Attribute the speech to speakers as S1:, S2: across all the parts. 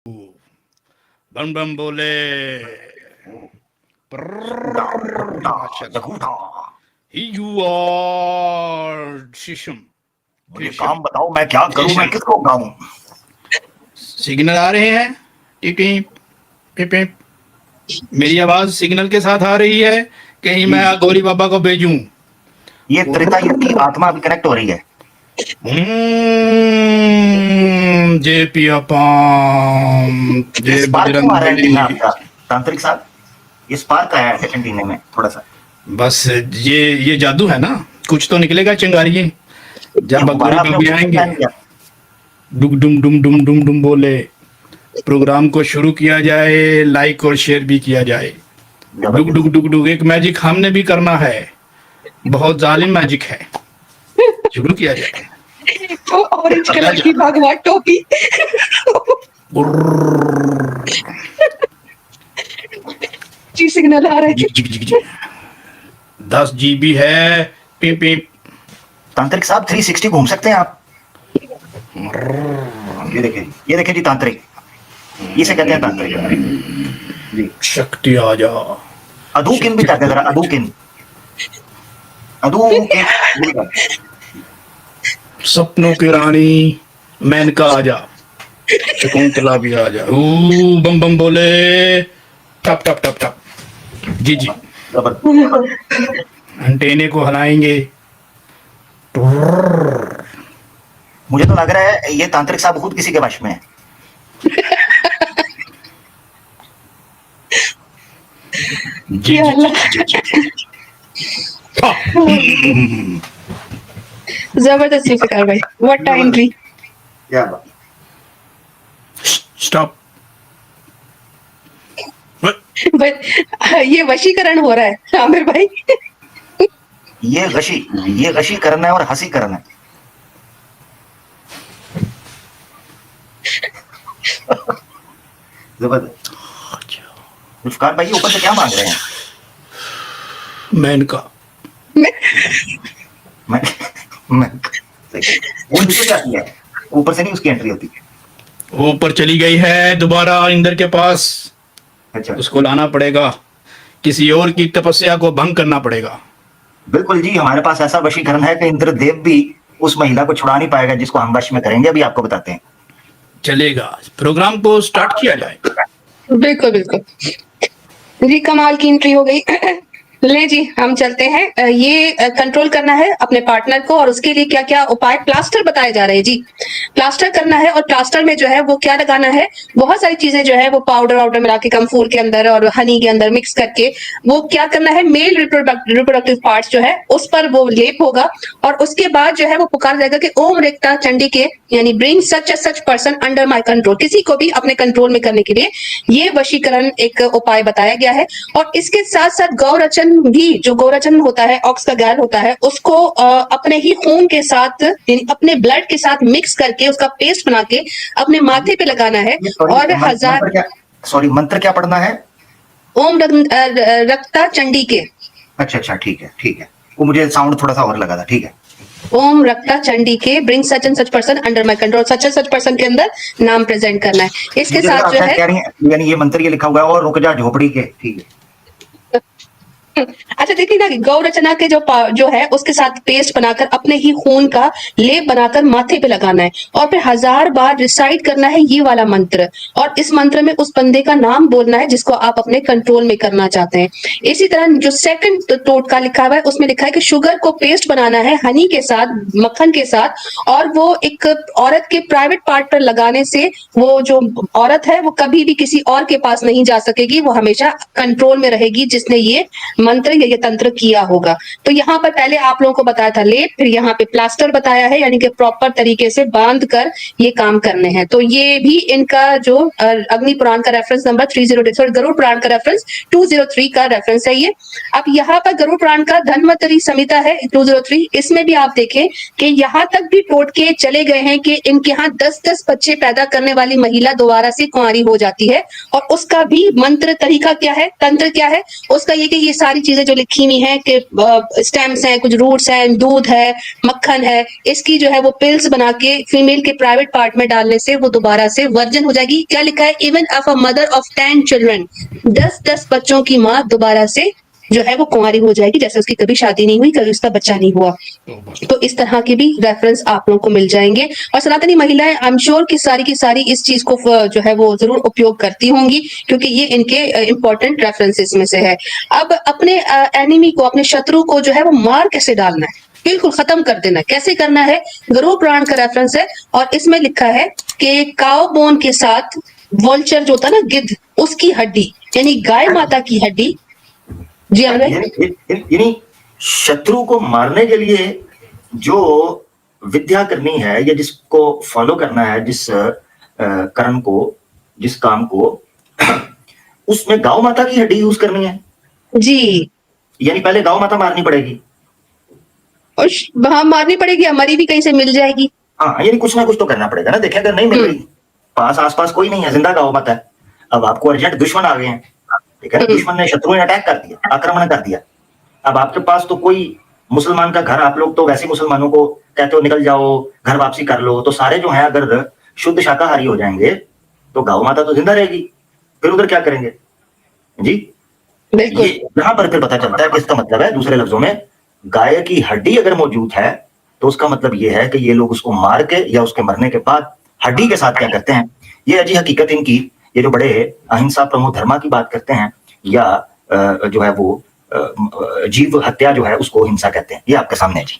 S1: बम बम बोले। You are शिशम।
S2: मुझे काम बताओ, मैं क्या करूं, मैं किसको गाऊं?
S1: सिग्नल आ रहे हैं, टिप टिप टिप। मेरी आवाज सिग्नल के साथ आ रही है। कहीं मैं गौरी बाबा को भेजूं?
S2: ये त्रेता युग की आत्मा अभी कनेक्ट हो रही है।
S1: जेपी अपाम, जय बजरंग बली।
S2: आपका तांत्रिक साहब, ये स्पार्क आया है एंटीने में थोड़ा सा।
S1: बस ये जादू है ना, कुछ तो निकलेगा चिंगारी। जब गौरी बाबू आएंगे, डुम डुम डुम डुम डुम डुम बोले, प्रोग्राम को शुरू किया जाए, लाइक और शेयर भी किया जाए। डुग डुग डुग डुग। एक मैजिक हमने भी करना है, बहुत जालिम मैजिक है। शुरू किया जाए।
S3: तो ऑरेंज कलर की भगवा टोपी। जी सिग्नल आ रहा है।
S1: 10 GB है। पिप पिप।
S2: तांत्रिक साहब 360 घूम सकते हैं आप। ये देखिए जी तांत्रिक, इसे कहते हैं तांत्रिक जी।
S1: शक्ति आ जा।
S2: अदूकिन भी कहते हैं, जरा अदूकिन।
S1: सपनों की रानी मेनका आ जा, शकुंतला भी आ जा। बम बम बोले, टप टप टप टप। जी जी, एंटेने को हिलाएंगे।
S2: मुझे तो लग रहा है ये तांत्रिक साहब खुद किसी के वश में है।
S1: जी
S3: जबरदस्ती से कर भाई। व्हाट टाइम भी।
S2: क्या बात।
S1: स्टॉप।
S3: ये वशीकरण हो रहा है आमिर भाई।
S2: ये गशी करना है और हंसी करना है। जबरदस्त। मुस्कान भाई ऊपर से क्या मांग रहे हैं?
S1: मेनका।
S2: वो नीचे जाती है, ऊपर से नहीं उसकी एंट्री होती है।
S1: ऊपर चली गई है दोबारा इंद्र के पास।
S2: अच्छा,
S1: उसको लाना पड़ेगा, किसी और की तपस्या को भंग करना पड़ेगा।
S2: बिल्कुल जी, हमारे पास ऐसा वशीकरण है कि इंद्रदेव भी उस महिला को छुड़ा नहीं पाएगा जिसको हम वश में करेंगे। अभी आपको बताते हैं।
S1: चलेगा, प्रोग्राम को स्टार्ट किया जाए।
S3: बिल्कुल बिल्कुल जी, कमाल की एंट्री हो गई। ले जी, हम चलते हैं। ये कंट्रोल करना है अपने पार्टनर को, और उसके लिए क्या क्या उपाय। प्लास्टर बताए जा रहे हैं जी, प्लास्टर करना है। और प्लास्टर में जो है वो क्या लगाना है, बहुत सारी चीजें जो है वो पाउडर मिला के कम्फूर के अंदर और हनी के अंदर मिक्स करके वो क्या करना है, मेल रिप्रोडक्टिव पार्ट्स जो है उस पर वो लेप होगा। और उसके बाद जो है वो पुकार जाएगा कि ओम रेक्ता चंडी के, यानी bring such person under my control. किसी को भी अपने कंट्रोल में करने के लिए ये वशीकरण एक उपाय बताया गया है। और इसके साथ साथ गौरचन भी, जो गौरचन होता है, ऑक्स का गैल होता है, उसको अपने ही खून के साथ, यानी अपने ब्लड के साथ मिक्स करके उसका पेस्ट बना के अपने माथे पे लगाना है। और
S2: मंत्र क्या पढ़ना है?
S3: ओम रक्ता चंडी के।
S2: अच्छा, ठीक है। वो मुझे साउंड थोड़ा सा और लगा था। ठीक है।
S3: ओम रक्ता चंडी के, bring such and such person under my control. Such and such person के अंदर नाम प्रेजेंट करना है। इसके साथ जो है,
S2: यानी ये मंत्र ये लिखा हुआ है और रुक जा झोपड़ी के। ठीक है।
S3: अच्छा देखिए ना, गौ रचना के जो है उसके साथ पेस्ट बनाकर अपने ही खून का लेप बनाकर माथे पे लगाना है। और फिर 1000 बार रिसाइट करना है ये वाला मंत्र। और इस मंत्र में उस बंदे का नाम बोलना है जिसको आप अपने कंट्रोल में करना चाहते हैं। इसी तरह जो सेकंड टोटका लिखा हुआ है उसमें लिखा है कि शुगर को पेस्ट बनाना है हनी के साथ, मक्खन के साथ। और वो एक औरत के प्राइवेट पार्ट पर लगाने से वो जो औरत है वो कभी भी किसी और के पास नहीं जा सकेगी, वो हमेशा कंट्रोल में रहेगी जिसने ये मंत्र या ये तंत्र किया होगा। तो यहाँ पर पहले आप लोगों को बताया था लेप, फिर यहाँ पे प्लास्टर बताया है, यानी कि प्रॉपर तरीके से बांध कर ये काम करने हैं। तो ये भी इनका जो अग्नि पुराण का रेफरेंस नंबर 303, गरुड़ पुराण का रेफरेंस 203 का रेफरेंस है ये। अब यहाँ पर गरुड़ पुराण का धन्वंतरि संहिता है 203, इसमें भी आप देखें कि यहाँ तक भी टोटके चले गए हैं कि इनके यहाँ 10-10 बच्चे पैदा करने वाली महिला दोबारा से कुंवारी हो जाती है। और उसका भी मंत्र तरीका क्या है, तंत्र क्या है उसका, ये कि ये सारी चीजें जो लिखी हुई हैं कि स्टेम्स हैं, कुछ रूट्स हैं, दूध है, मक्खन है, इसकी जो है वो पिल्स बना के फीमेल के प्राइवेट पार्ट में डालने से वो दोबारा से वर्जन हो जाएगी। क्या लिखा है, even of a mother of 10 children, 10 बच्चों की माँ दोबारा से जो है वो कुंवारी हो जाएगी, जैसे उसकी कभी शादी नहीं हुई, कभी उसका बच्चा नहीं हुआ। तो इस तरह के भी रेफरेंस आप लोगों को मिल जाएंगे। और सनातनी महिलाएं आई एम श्योर कि सारी की सारी इस चीज को जो है वो जरूर उपयोग करती होंगी, क्योंकि ये इनके इंपॉर्टेंट रेफरेंसेस में से है। अब अपने एनिमी को, अपने शत्रु को जो है वो मार कैसे डालना है, बिल्कुल खत्म कर देना है, कैसे करना है, गरुड़ पुराण का रेफरेंस है और इसमें लिखा है कि काउ बोन के साथ वोल्चर जो होता है ना, गिद्ध, उसकी हड्डी यानी गाय माता की हड्डी। जी हाँ,
S2: यानी शत्रु को मारने के लिए जो विद्या करनी है या जिसको फॉलो करना है, जिस कर्म को, जिस काम को, उसमें गौ माता की हड्डी यूज करनी है
S3: जी।
S2: यानी पहले गौ माता मारनी पड़ेगी
S3: और हाँ, मारनी पड़ेगी, हमारी भी कहीं से मिल जाएगी।
S2: हाँ, यानी कुछ ना कुछ तो करना पड़ेगा ना। देखिए अगर नहीं मिल रही, पास आसपास कोई नहीं है, जिंदा गौ माता है, अब आपको अर्जेंट दुश्मन आ गए हैं, ठीक है, दुश्मन ने, शत्रु ने अटैक कर दिया, आक्रमण कर दिया, अब आपके पास तो कोई मुसलमान का घर, आप लोग तो वैसे मुसलमानों को कहते हो निकल जाओ, घर वापसी कर लो, तो सारे जो है अगर शुद्ध शाकाहारी हो जाएंगे तो गौ माता तो जिंदा रहेगी, फिर उधर क्या करेंगे जी। ये यहाँ पर फिर पता चलता है कि इसका मतलब है, दूसरे लफ्जों में, गाय की हड्डी अगर मौजूद है तो उसका मतलब ये है कि ये लोग उसको मार के या उसके मरने के बाद हड्डी के साथ क्या करते हैं, ये अजी हकीकत इनकी, ये जो बड़े अहिंसा प्रमो धर्मा की बात करते हैं या जो है वो जीव हत्या जो है उसको हिंसा कहते हैं, ये आपके सामने है जी।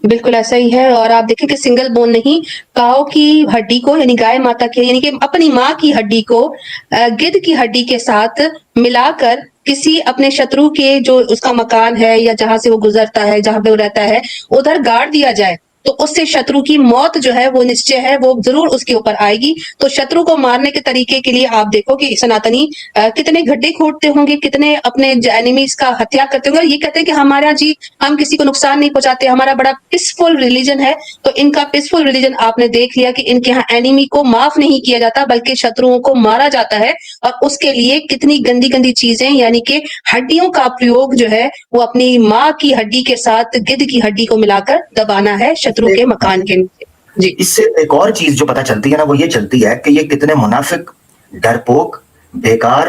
S3: बिल्कुल ऐसा ही है। और आप देखिए कि सिंगल बोन नहीं, काऊ की हड्डी को यानी गाय माता की, यानी कि अपनी माँ की हड्डी को गिद्ध की हड्डी के साथ मिलाकर किसी अपने शत्रु के जो उसका मकान है या जहां से वो गुजरता है, जहां पे वो रहता है, उधर गाड़ दिया जाए तो उससे शत्रु की मौत जो है वो निश्चय है, वो जरूर उसके ऊपर आएगी। तो शत्रु को मारने के तरीके के लिए आप देखो कि सनातनी कितने गड्ढे खोदते होंगे, कितने अपने एनिमीज का हत्या करते होंगे। ये कहते हैं कि हमारा जी, हम किसी को नुकसान नहीं पहुंचाते, हमारा बड़ा पीसफुल रिलीजन है। तो इनका पीसफुल रिलीजन आपने देख लिया कि इनके यहाँ एनिमी को माफ नहीं किया जाता, बल्कि शत्रुओं को मारा जाता है। और उसके लिए कितनी गंदी गंदी चीजें, यानी कि हड्डियों का प्रयोग जो है वो अपनी माँ की हड्डी के साथ गिद्ध की हड्डी को मिलाकर दबाना है शत्रु के मकान के नीचे। जी,
S2: इससे एक और चीज जो पता चलती है ना, वो ये चलती है कि ये कितने मुनाफिक, डरपोक, बेकार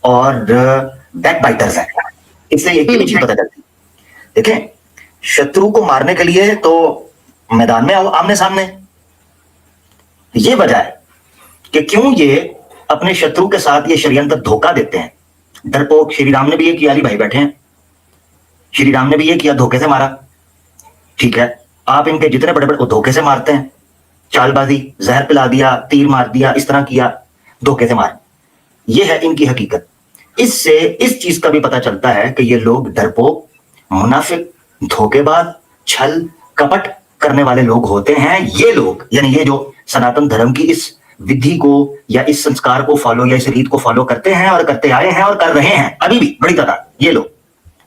S2: और बैकबाइटर्स हैं। इससे एक ही चीज पता चलती है। देखें, शत्रु को मारने के लिए तो मैदान में आओ आमने सामने, ये वजह है कि क्यों ये अपने शत्रु के साथ ये षड्यंत्र धोखा देते हैं। डरपोक, श्री राम ने भी ये किया, अली भाई बैठे हैं, श्री राम ने भी ये किया, धोखे से मारा, ठीक है। आप इनके जितने बड़े बड़े धोखे से मारते हैं, चालबाजी, जहर पिला दिया, तीर मार दिया, इस तरह किया, धोखे से मार, ये है इनकी हकीकत। इससे इस चीज का भी पता चलता है कि ये लोग डरपोक, मुनाफिक, धोखेबाज, छल कपट करने वाले लोग होते हैं। ये लोग यानी ये जो सनातन धर्म की इस विधि को या इस संस्कार को फॉलो या इस रीत को फॉलो करते हैं और करते आए हैं और कर रहे हैं अभी भी बड़ी तादाद, ये लोग।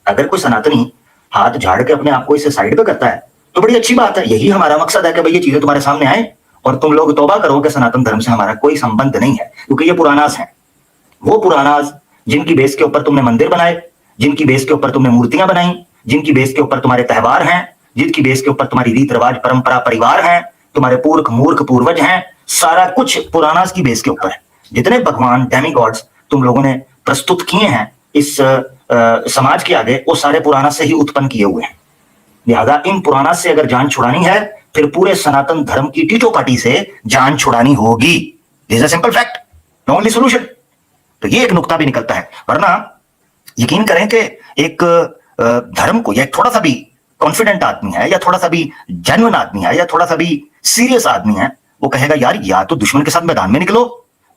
S2: अगर कोई सनातनी हाथ झाड़ के अपने आप को इससे साइड पे करता है तो बड़ी अच्छी बात है। यही हमारा मकसद है कि भाई ये चीजें तुम्हारे सामने आए और तुम लोग तौबा करो कि सनातन धर्म से हमारा कोई संबंध नहीं है, क्योंकि ये पुरानास हैं। वो पुरानास जिनकी बेस के ऊपर तुमने मंदिर बनाए, जिनकी बेस के ऊपर तुमने मूर्तियां बनाई, जिनकी बेस के ऊपर तुम्हारे त्योहार हैं, जिनकी बेस के ऊपर तुम्हारी रीत रिवाज, परंपरा, परिवार हैं, तुम्हारे पूर्ख मूर्ख पूर्वज हैं, सारा कुछ पुरानास की बेस के ऊपर है। जितने भगवान डेमी गॉड्स तुम लोगों ने प्रस्तुत किए हैं इस समाज के आगे, वो सारे पुरानास से ही उत्पन्न किए हुए हैं। लिहाजा इन पुरानास से अगर जान छुड़ानी है, फिर पूरे सनातन धर्म की टीटो पार्टी से जान छुड़ानी होगी। This is a simple fact, no only solution. तो ये एक नुक्ता भी निकलता है, वरना यकीन करें कि एक धर्म को या थोड़ा सा भी कॉन्फिडेंट आदमी है या थोड़ा सा भी जेन्युइन आदमी है या थोड़ा सा भी सीरियस आदमी है, वो कहेगा यार या तो दुश्मन के साथ मैदान में निकलो,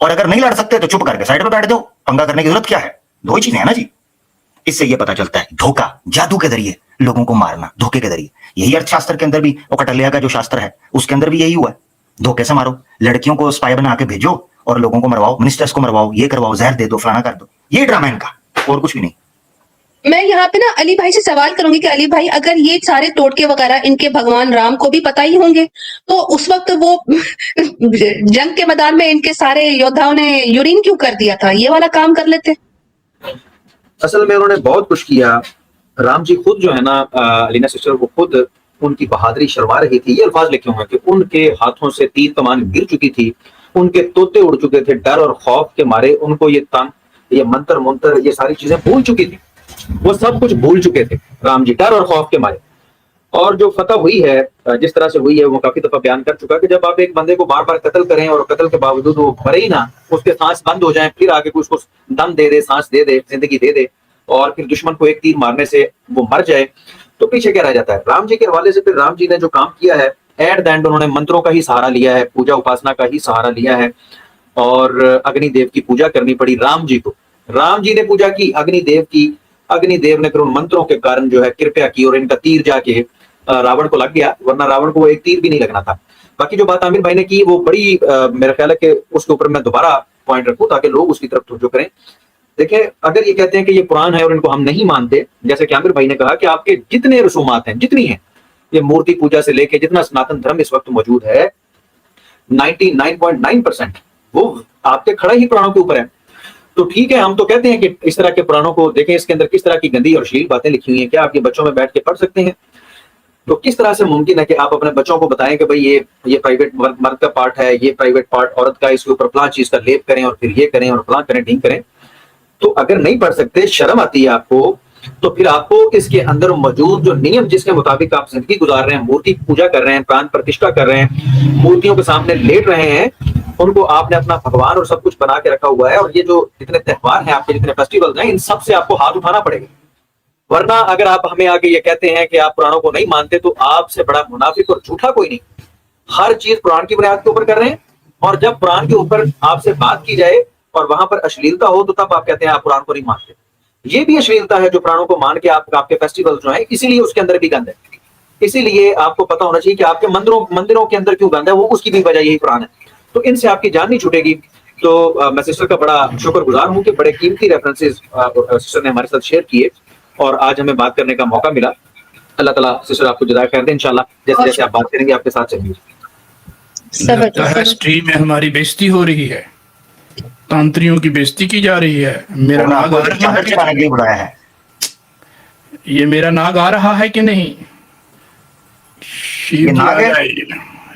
S2: और अगर नहीं लड़ सकते तो चुप करके साइड पे बैठ दो, पंगा करने की जरूरत क्या है। दो ही चीजें है ना जी। इससे ये पता चलता है धोखा, जादू के जरिए लोगों को मारना, धोखे के जरिए। यही अर्थशास्त्र के अंदर भी, वो कटलिया का जो शास्त्र है उसके अंदर भी यही हुआ है, धोखे से मारो, लड़कियों को स्पाई बना के भेजो और लोगों को मरवाओ, मिनिस्टर्स को मरवाओ, ये करवाओ, जहर दे दो, फलाना कर दो। ये ड्रामा इनका, और कुछ भी नहीं।
S3: मैं यहाँ पे ना अली भाई से सवाल करूंगी कि अली भाई, अगर ये सारे टोटके वगैरह इनके भगवान राम को भी पता ही होंगे, तो उस वक्त वो जंग के मैदान में इनके सारे योद्धाओं ने यूरिन क्यों कर दिया था? ये वाला काम कर लेते।
S4: असल में उन्होंने बहुत कुछ किया। राम जी खुद जो है ना, अलीना सिस्टर, वो खुद उनकी बहादुरी शर्मा रही थी। ये अल्फाज लिखे हुए हैं कि उनके हाथों से तीर कमान गिर चुकी थी, उनके तोते उड़ चुके थे, डर और खौफ के मारे उनको ये मंत्र मुंतर ये सारी चीजें भूल चुकी थी, वो सब कुछ भूल चुके थे राम जी, डर और खौफ के मारे। और जो फतह हुई है जिस तरह से हुई है, वो काफी दफा बयान कर चुका कि जब आप एक बंदे को बार बार कत्ल करें और कत्ल के बावजूद वो मरे ही ना, उसके सांस बंद हो जाए, फिर आगे उसको दम दे दे, सांस दे दे, जिंदगी दे दे, और फिर दुश्मन को एक तीर मारने से वो मर जाए, तो पीछे क्या रह जाता है। राम जी के हवाले से फिर राम जी ने जो काम किया है, एट द एंड उन्होंने मंत्रों का ही सहारा लिया है, पूजा उपासना का ही सहारा लिया है, और अग्निदेव की पूजा करनी पड़ी राम जी को। राम जी ने पूजा की अग्निदेव की, अग्निदेव ने फिर उन मंत्रों के कारण जो है कृपया की, और इनका तीर जाके रावण को लग गया, वरना रावण को वो एक तीर भी नहीं लगना था। बाकी जो बात आमिर भाई ने की, वो बड़ी मेरा ख्याल है कि उसके ऊपर मैं दोबारा पॉइंट रखूं ताकि लोग उसकी तरफ तवज्जो करें। देखिए, अगर ये कहते हैं कि ये पुराण है और इनको हम नहीं मानते, जैसे कि आमिर भाई ने कहा कि आपके जितने रसूमात हैं, जितनी हैं, ये मूर्ति पूजा से लेके जितना सनातन धर्म इस वक्त मौजूद है, 99.9% वो आपके खड़ा ही पुराणों के ऊपर है। तो ठीक है, हम तो कहते हैं कि इस तरह के पुराणों को देखें, इसके अंदर किस तरह की गंदी और अश्लील बातें लिखी हुई हैं, क्या आप ये बच्चों में बैठ के पढ़ सकते हैं? तो किस तरह से मुमकिन है कि आप अपने बच्चों को बताएं कि भाई ये प्राइवेट मर्द का पार्ट है, ये प्राइवेट पार्ट औरत का, इसके ऊपर फलां चीज का लेप करें और फिर ये करें और फलां करें, ढींग करें। तो अगर नहीं पढ़ सकते, शर्म आती है आपको, तो फिर आपको इसके अंदर मौजूद जो नियम जिसके मुताबिक आप जिंदगी गुजार रहे हैं, मूर्ति पूजा कर रहे हैं, प्राण प्रतिष्ठा कर रहे हैं, मूर्तियों के सामने लेट रहे हैं, उनको आपने अपना भगवान और सब कुछ बना के रखा हुआ है, और ये जो जितने त्योहार हैं आपके, जितने फेस्टिवल्स हैं, इन सब से आपको हाथ उठाना पड़ेगा। वरना अगर आप हमें आगे ये कहते हैं कि आप पुराणों को नहीं मानते, तो आपसे बड़ा मुनाफिक और झूठा कोई नहीं। हर चीज पुराण की बुनियाद के ऊपर कर रहे हैं, और जब पुराण के ऊपर आपसे बात की जाए और वहां पर अश्लीलता हो, तो तब आप कहते हैं आप पुराण को नहीं मानते। ये भी अश्लीलता है जो पुराणों को मान के आपके फेस्टिवल जो है, इसीलिए उसके अंदर भी गंद है। इसीलिए आपको पता होना चाहिए कि आपके मंदिरों के अंदर क्यों गंद है, वो उसकी भी वजह यही पुराण है। तो इनसे आपकी जान नहीं छूटेगी। तो मैं सिस्टर का बड़ा शुक्रगुजार हूं कि बड़े कीमती रेफरेंसेस सिस्टर ने हमारे साथ शेयर किए, और आज हमें बात करने का मौका मिला। अल्लाह ताला सिस्टर आपको जज़ा खैर दे। इंशाल्लाह जैसे जैसे आप बात करेंगे, आपके साथ चलेंगे।
S1: लगता है स्ट्रीम में हमारी बेइज्जती हो रही है, तांत्रियों की बेइज्जती की जा रही है। मेरा नाग आ रहा है,
S2: बुलाया है,
S1: ये मेरा नाग आ रहा है कि नहीं? शिव
S2: ये
S1: जी
S2: नाग
S1: आ
S2: है?
S1: जाए।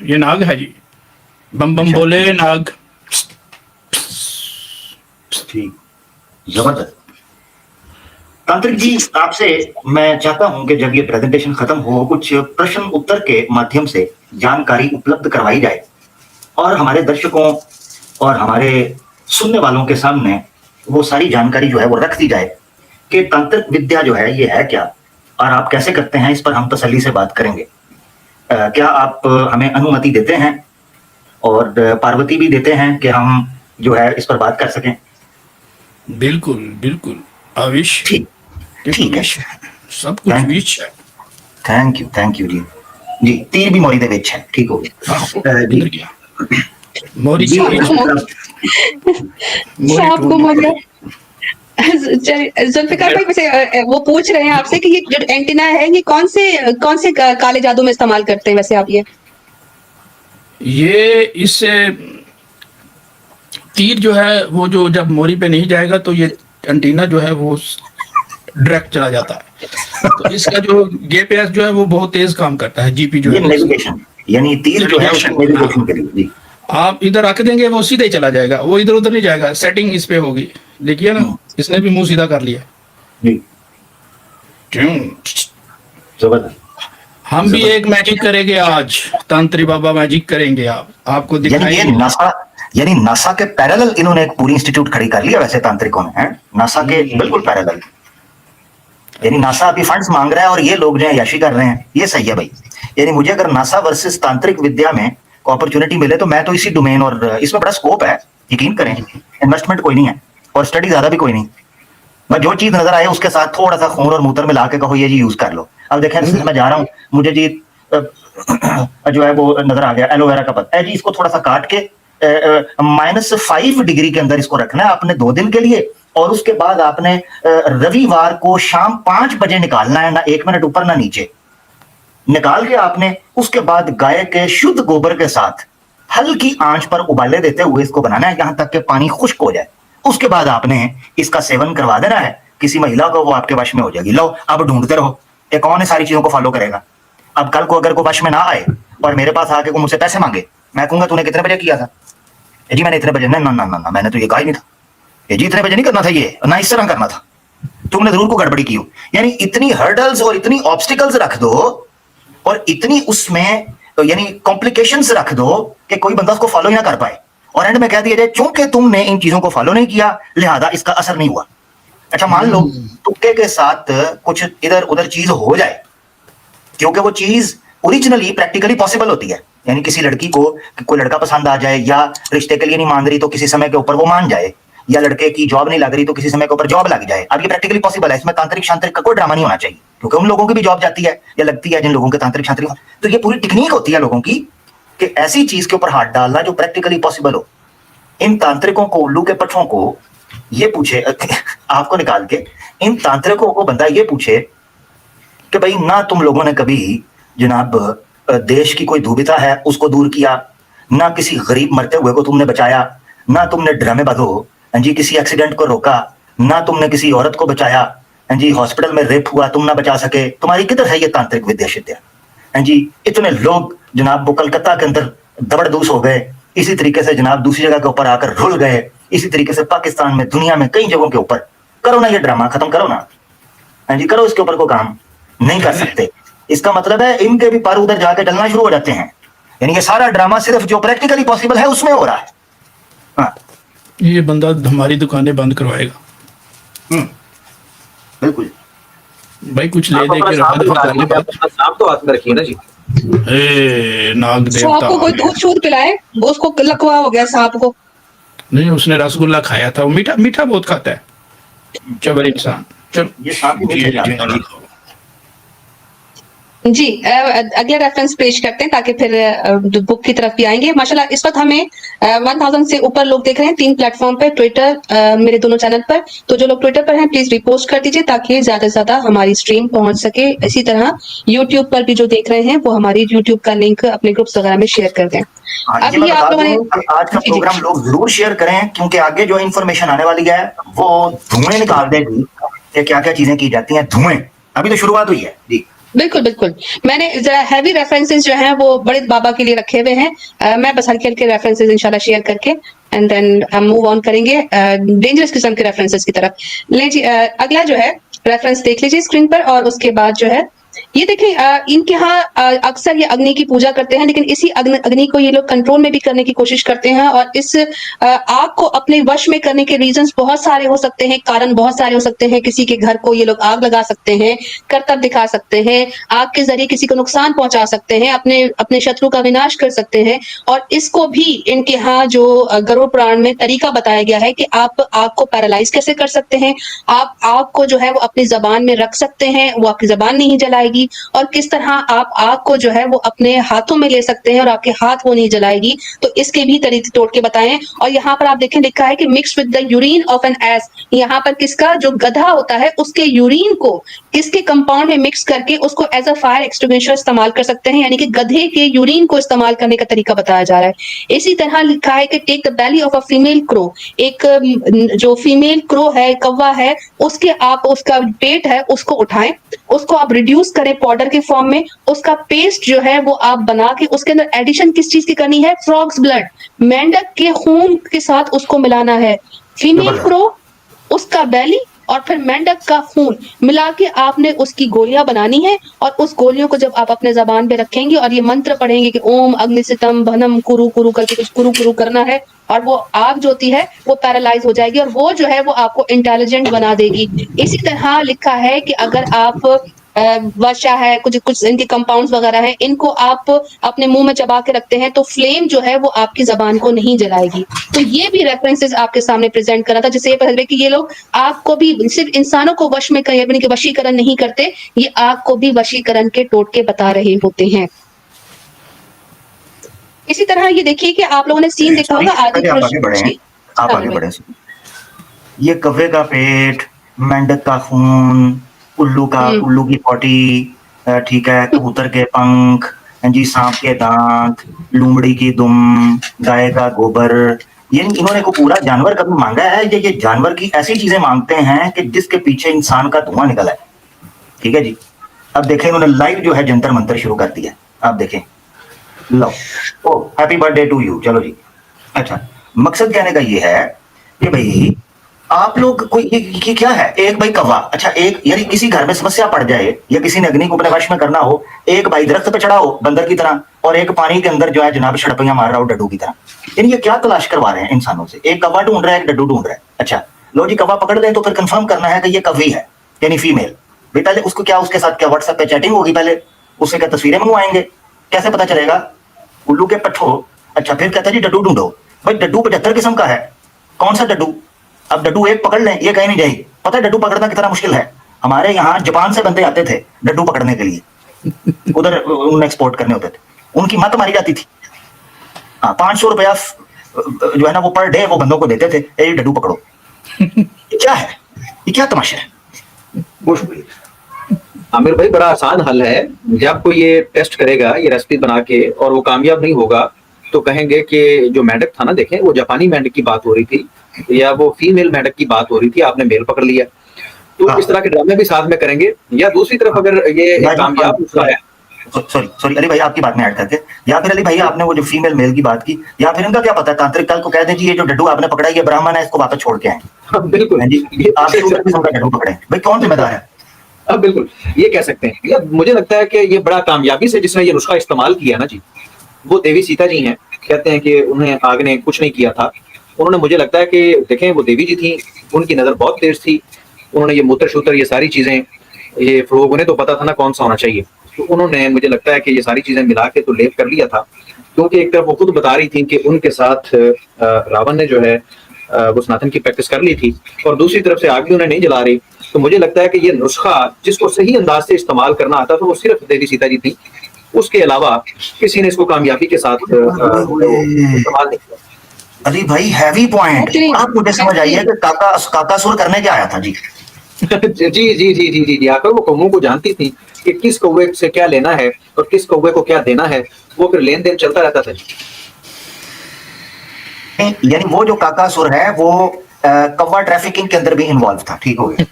S1: ये नाग है जी, बम बम बोले नाग।
S2: ठीक, जबरदस्त। तांत्रिक जी, आपसे मैं चाहता हूं कि जब ये प्रेजेंटेशन खत्म हो, कुछ प्रश्न उत्तर के माध्यम से जानकारी उपलब्ध करवाई जाए, और हमारे दर्शकों और हमारे सुनने वालों के सामने वो सारी जानकारी जो है वो रख दी जाए कि तांत्रिक विद्या जो है ये है क्या, और आप कैसे करते हैं। इस पर हम तसल्ली से बात करेंगे। क्या आप हमें अनुमति देते हैं और पार्वती भी देते हैं कि हम जो है इस पर बात कर सकें?
S1: बिल्कुल बिल्कुल, अविश
S2: ठीक है,
S1: सब कुछ विच है।
S2: थैंक यू जी। जी, तीर भी मोरी दे विच है, ठीक हो गया जी।
S1: मोरी
S2: जी,
S3: सांप को मर गया। जुल्फिकार भाई, वैसे वो पूछ रहे हैं आपसे कि ये जो एंटीना है, ये कौन से काले जादू में इस्तेमाल करते हैं वैसे आप? ये
S1: इससे तीर जो है वो जो जब मोरी पे नहीं जाएगा, तो ये एंटीना जो है वो डायरेक्ट चला जाता है। तो इसका जो GPS जो है वो बहुत तेज काम करता है। जीपी जो है
S2: नेविगेशन, यानी तीर जो है उसको नेविगेशन के लिए। जी,
S1: आप इधर रख देंगे, वो सीधे ही चला जाएगा, वो इधर उधर नहीं जाएगा। सेटिंग इस पे होगी, देखिए ना, इसने भी मुंह सीधा कर लिया।
S2: जी, जबरदस्त।
S1: हम भी एक मैजिक करेंगे आज, तांत्रिक बाबा मैजिक करेंगे, आपको दिखाएंगे।
S2: यानी नासा के पैरेलल इन्होंने एक पूरी इंस्टीट्यूट खड़ी कर लिया वैसे तांत्रिकों ने, हैं? नासा के बिल्कुल पैरेलल। यानी नासा अभी फंड्स मांग रहा है और ये लोग जो है याशी कर रहे हैं। ये सही है भाई। यानी मुझे अगर नासा वर्सेस तांत्रिक विद्या में अपॉर्चुनिटी मिले, तो मैं तो इसी डोमेन, और इसमें बड़ा स्कोप है, यकीन करें। इन्वेस्टमेंट कोई नहीं है और स्टडी ज्यादा भी कोई नहीं। मैं जो चीज नजर आए उसके साथ थोड़ा सा खून और मूत्र मिला के कहो ये जी यूज कर लो। अब देखें, मैं जा रहा हूँ, मुझे जी जो है वो नजर आ गया एलोवेरा का पत्ता है जी, इसको थोड़ा सा काट के -5 डिग्री के अंदर इसको रखना है आपने 2 दिन के लिए, और उसके बाद आपने रविवार को शाम 5 बजे निकालना है, ना 1 मिनट ऊपर ना नीचे। निकाल के आपने उसके बाद गाय के शुद्ध गोबर के साथ हल्की आंच पर उबाले देते हुए इसको बनाना है, यहां तक कि पानी खुश्क हो जाए। उसके बाद आपने इसका सेवन करवा देना है, किसी महिला को, वो आपके वश में हो जाएगी। लो अब ढूंढते रहो, ये कौन है सारी चीजों को फॉलो करेगा। अब कल को अगर कोई वश में ना आए और मेरे पास आके को मुझसे पैसे मांगे, मैं कहूंगा तूने कितने बजे किया था? जी मैंने इतने बजे। ना ना ना ना, मैंने तो ये कहा ही नहीं था। ये जी इतने बजे नहीं करना था, ये ना इस तरह करना था, तुमने जरूर को गड़बड़ी की हो। यानी इतनी हर्डल्स और इतनी ऑब्स्टिकल्स रख दो और इतनी उसमें यानी कॉम्प्लिकेशंस रख दो कि कोई बंदा उसको फॉलो ही ना कर पाए, और एंड में कह दिया जाए चूंकि तुमने इन चीजों को फॉलो नहीं किया लिहाजा इसका असर नहीं हुआ। अच्छा मान लो तुक्के के साथ कुछ इधर उधर चीज हो जाए, क्योंकि वो चीज ओरिजिनली प्रैक्टिकली पॉसिबल होती है। यानी किसी लड़की को कोई लड़का पसंद आ जाए, या रिश्ते के लिए नहीं मान रही तो किसी समय के ऊपर वो मान जाए, या लड़के की जॉब नहीं लग रही तो किसी समय के ऊपर जॉब लग जाए। अब ये प्रैक्टिकली पॉसिबल है, इसमें तांत्रिक शांत्रिक का कोई ड्रामा नहीं होना चाहिए, क्योंकि उन लोगों की भी जॉब जाती है या लगती है जिन लोगों के तांत्रिक शांत्रिक। तो ये पूरी टेक्निक होती है लोगों की कि ऐसी चीज के ऊपर हाथ डालना जो प्रैक्टिकली पॉसिबल हो। इन तांत्रिकों को, उल्लू के पठों को ये पूछे आपको निकाल के, इन तांत्रिकों को बंदा ये पूछे कि भाई ना तुम लोगों ने कभी जनाब देश की कोई दुविधा है उसको दूर किया, ना किसी गरीब मरते हुए को तुमने बचाया, ना तुमने ड्रामे बांधो जी किसी एक्सीडेंट को रोका, ना तुमने किसी औरत को बचाया जी, हॉस्पिटल में रेप हुआ तुम ना बचा सके, तुम्हारी किधर है ये तांत्रिक विद्या जी। इतने लोग जनाब वो कलकत्ता के अंदर दबड़दूस हो गए, इसी तरीके से जनाब दूसरी जगह के ऊपर आकर रुल गए, इसी तरीके से पाकिस्तान में, दुनिया में कई जगहों के ऊपर। करो ना ये ड्रामा, खत्म करो ना जी, करो इसके ऊपर कोई काम। नहीं कर सकते, इसका मतलब है इनके भी पर उधर जाके डलना शुरू हो जाते हैं। यानी ये सारा ड्रामा सिर्फ जो प्रैक्टिकली पॉसिबल है उसमें हो रहा है। हाँ
S1: ये बंदा हमारी दुकानें बंद करवाएगा।
S2: बिल्कुल
S1: भाई कुछ ले
S4: आप
S1: दे
S4: अपना
S1: के
S4: सांप
S1: रखा
S4: दिखा
S1: करने
S4: दीजिए, आप अपना सांप तो हाथ में रखिए ना जी।
S1: नाग
S3: सांप
S1: देवता
S3: को कोई
S1: आ गया।
S3: दूध शूध पिलाए, उसको लकवा हो गया सांप को।
S1: नहीं उसने रसगुल्ला खाया था, वो मीठा मीठा बहुत खाता है, चबर इंसान। चलो
S2: ये सांप ही नहीं
S1: जी,
S2: खाते।
S1: जी, जी।
S3: जी अगला रेफरेंस पेश करते हैं ताकि फिर बुक की तरफ भी आएंगे। माशाल्लाह इस वक्त हमें 1000 से ऊपर लोग देख रहे हैं 3 प्लेटफॉर्म पर, ट्विटर मेरे दोनों चैनल पर। तो जो लोग ट्विटर पर हैं प्लीज रिपोस्ट कर दीजिए ताकि ज्यादा से ज्यादा हमारी स्ट्रीम पहुंच सके। इसी तरह यूट्यूब पर भी जो देख रहे हैं वो हमारी यूट्यूब का लिंक अपने ग्रुप्स वगैरह में शेयर कर दें।
S2: हाँ,
S3: अब
S2: ये मैं
S3: ये
S2: बता
S3: आप लोगों ने
S2: दूं कि आज का
S3: जी, जी।
S2: प्रोग्राम लोग जरूर शेयर करें, क्योंकि आगे जो इन्फॉर्मेशन आने वाली है वो धुएं निकाल देगी कि क्या क्या चीजें की जाती हैं। धुएं अभी तो शुरुआत हुई है जी।
S3: बिल्कुल बिल्कुल, मैंने जरा हैवी रेफरेंसेस जो हैं वो बड़े बाबा के लिए रखे हुए हैं। मैं बस हल्के हल्के रेफरेंसेस इंशाल्लाह शेयर करके एंड देन हम मूव ऑन करेंगे डेंजरस किस्म के रेफरेंसेस की तरफ। ले जी अगला जो है रेफरेंस देख लीजिए स्क्रीन पर, और उसके बाद जो है ये देखें इनके यहाँ अक्सर ये अग्नि की पूजा करते हैं, लेकिन इसी अग्नि को ये लोग कंट्रोल में भी करने की कोशिश करते हैं। और इस आग को अपने वश में करने के रीजंस बहुत सारे हो सकते हैं, कारण बहुत सारे हो सकते हैं। किसी के घर को ये लोग आग लगा सकते हैं, करतब दिखा सकते हैं, आग के जरिए किसी को नुकसान पहुंचा सकते हैं, अपने अपने शत्रु का विनाश कर सकते हैं। और इसको भी इनके यहाँ जो गरुड़ पुराण में तरीका बताया गया है कि आप आग को पैरालाइज कैसे कर सकते हैं, आप आग को जो है वो अपनी जबान में रख सकते हैं, वो आपकी जबान नहीं जलाएगी, और किस तरह आप आग को जो है वो अपने हाथों में ले सकते हैं और आपके हाथ वो नहीं जलाएगी। तो इसके भी तरीके तोड़ के बताएं। और यहाँ पर आप देखें लिखा है कि mix with the urine of an ass, यहाँ पर किसका जो गधा होता है उसके यूरिन को किसके कंपाउंड में मिक्स करके उसको एज अ फायर एक्सटिंग्विशर इस्तेमाल कर सकते हैं, यानी कि गधे के यूरिन को इस्तेमाल करने का तरीका बताया जा रहा है। इसी तरह लिखा है कि take the belly of a female crow, एक जो फीमेल क्रो है, कौवा है, उसके आप उसका पेट है उसको उठाएं, उसको आप रिड्यूस करें पाउडर के फॉर्म में, उसका पेस्ट जो है वो आप बना के उसके अंदर एडिशन किस चीज की करनी है, फ्रॉग्स ब्लड, मेंढक के खून के साथ उसको मिलाना है। फीमेल क्रो, उसका बेली और फिर मेंढक का खून मिला के आपने उसकी गोलियां बनानी है। और उस गोलियों को जब आप अपने जबान पे रखेंगे और ये मंत्र पढ़ेंगे कि ओम अग्निसितम भनम कुरु कुरु करके कुछ कुरु कुरु करना है, और वो आग जो होती है वो पैरालाइज हो जाएगी और वो जो है वो आपको इंटेलिजेंट बना देगी। इसी तरह लिखा है कि अगर आप वर्षा है, कुछ कुछ इनके कंपाउंड्स वगैरह हैं, इनको आप अपने मुंह में चबा के रखते हैं तो फ्लेम जो है वो आपकी जबान को नहीं जलाएगी। तो ये भी रेफरेंसेस आपके सामने प्रेजेंट करा था, जिससे ये पता चले कि ये लोग आग को भी सिर्फ इंसानों को वश में यानी कि वशीकरण नहीं करते, ये आग को भी वशीकरण के टोटके बता रहे होते हैं। इसी तरह ये देखिए कि आप लोगों ने सीन देखा होगा
S2: आप आगे बढ़े हैं, आप आगे बढ़े। ये कौवे का पेट, मेंढक का खून, उल्लू की पॉटी, ठीक है, कबूतर के पंख जी, सांप के दांत, लूमड़ी की दुम, गाय का गोबर, ये इन्होंने को पूरा जानवर कभी मांगा है, ये जानवर की ऐसी चीजें मांगते हैं कि जिसके पीछे इंसान का धुआं निकला है। ठीक है जी। अब देखें इन्होंने लाइव जो है जंतर मंतर शुरू कर दिया। आप देखें, लो, ओ हैप्पी बर्थडे टू यू। चलो जी। अच्छा, मकसद कहने का ये है कि भाई आप लोग कोई ये क्या है, एक भाई कौवा, अच्छा एक यानी किसी घर में समस्या पड़ जाए या किसी ने अग्नि को अपने वश में करना हो, एक भाई दरख्त पे चढ़ा हो बंदर की तरह और एक पानी के अंदर जो है जनाब शड़पियां मार रहा हो डड्डू की तरह। यानी ये क्या तलाश करवा रहे हैं इंसानों से, एक कौवा ढूंढ रहा है, एक डड्डू ढूंढ रहा है। अच्छा लो जी, कौवा पकड़ लें तो फिर कंफर्म करना है कि ये कौवी है यानी फीमेल। भाई पहले उसको क्या, उसके साथ क्या व्हाट्सएप पे चैटिंग होगी, पहले उससे क्या तस्वीरें मंगवाएंगे, कैसे पता चलेगा, उल्लू के पट्ठो। अच्छा फिर कहता है जी डड्डू ढूंढो। भाई डड्डू 75 किस्म का है, कौन सा डड्डू, अब डड्डू एक पकड़ लें ये कहीं नहीं जाएगी। पता है डड्डू पकड़ना कितना मुश्किल है, हमारे यहाँ जापान से बंदे आते थे डड्डू पकड़ने के लिए, उधर उन्हें एक्सपोर्ट करने होते थे, उनकी मत मारी जाती थी। हाँ 500 रुपया जो है ना वो पर डे वो बंदों को देते थे, ये डड्डू पकड़ो। ये क्या है, ये क्या तमाशा है।
S4: बहुत शुक्रिया आमिर भाई, बड़ा आसान हल है। जब कोई ये टेस्ट करेगा ये रेसिपी बना के और वो कामयाब नहीं होगा तो कहेंगे कि जो मेंढक था ना, देखें वो जापानी मेंढक की बात हो रही थी या वो फीमेल मेंढक की बात हो रही थी, आपने मेल पकड़ लिया। तो इस तरह के ड्रामे भी साथ में करेंगे। या दूसरी तरफ अगर ये कामयाब है,
S2: सॉरी अली भाई आपकी बात में ऐड करके, या फिर अली भाई आपने वो जो फीमेल मेल की बात की, या फिर इनका क्या पता है तांत्रिक कल को कह दें जी ये जो डड्डू आपने पकड़ा ये ब्राह्मण है, इसको वापस छोड़ के आए।
S4: बिल्कुल
S2: जी आप डड्डू पकड़े, भाई कौन जिम्मेदार है।
S4: अब बिल्कुल ये कह सकते हैं। या मुझे लगता है कि ये बड़ा कामयाबी से जिसने ये नुस्खा इस्तेमाल किया ना जी, वो देवी सीता जी हैं। कहते हैं कि उन्हें आग ने कुछ नहीं किया था। उन्होंने, मुझे लगता है कि देखें वो देवी जी थी, उनकी नजर बहुत तेज थी। उन्होंने ये मूत्र शूत्र ये सारी चीजें, ये फ्रोग, उन्हें तो पता था ना कौन सा होना चाहिए, तो उन्होंने मुझे लगता है कि ये सारी चीजें मिला के तो लेप कर लिया था। क्योंकि एक तरफ वो खुद बता रही थी कि उनके साथ रावण ने जो है वो सनातन की प्रैक्टिस कर ली थी और दूसरी तरफ से आग भी उन्हें नहीं जला रही। तो मुझे लगता है कि ये नुस्खा जिसको सही अंदाज से इस्तेमाल करना आता था वो सिर्फ देवी सीता जी थी, उसके अलावा किसी ने इसको कामयाबी के साथ इस्तेमाल नहीं किया।
S2: अली भाई हैवी पॉइंट। आप मुझे समझ आइए कि काकासुर करने क्या आया था जी।
S4: जी जी जी जी जी जी आकर वो कौमों को जानती थी कि किस कौवे से क्या लेना है और किस कौवे को क्या देना है, वो फिर लेन देन चलता रहता था।
S2: यानी वो जो काकासुर है वो कौवा ट्रैफिकिंग के अंदर भी इन्वॉल्व था। ठीक हो गया।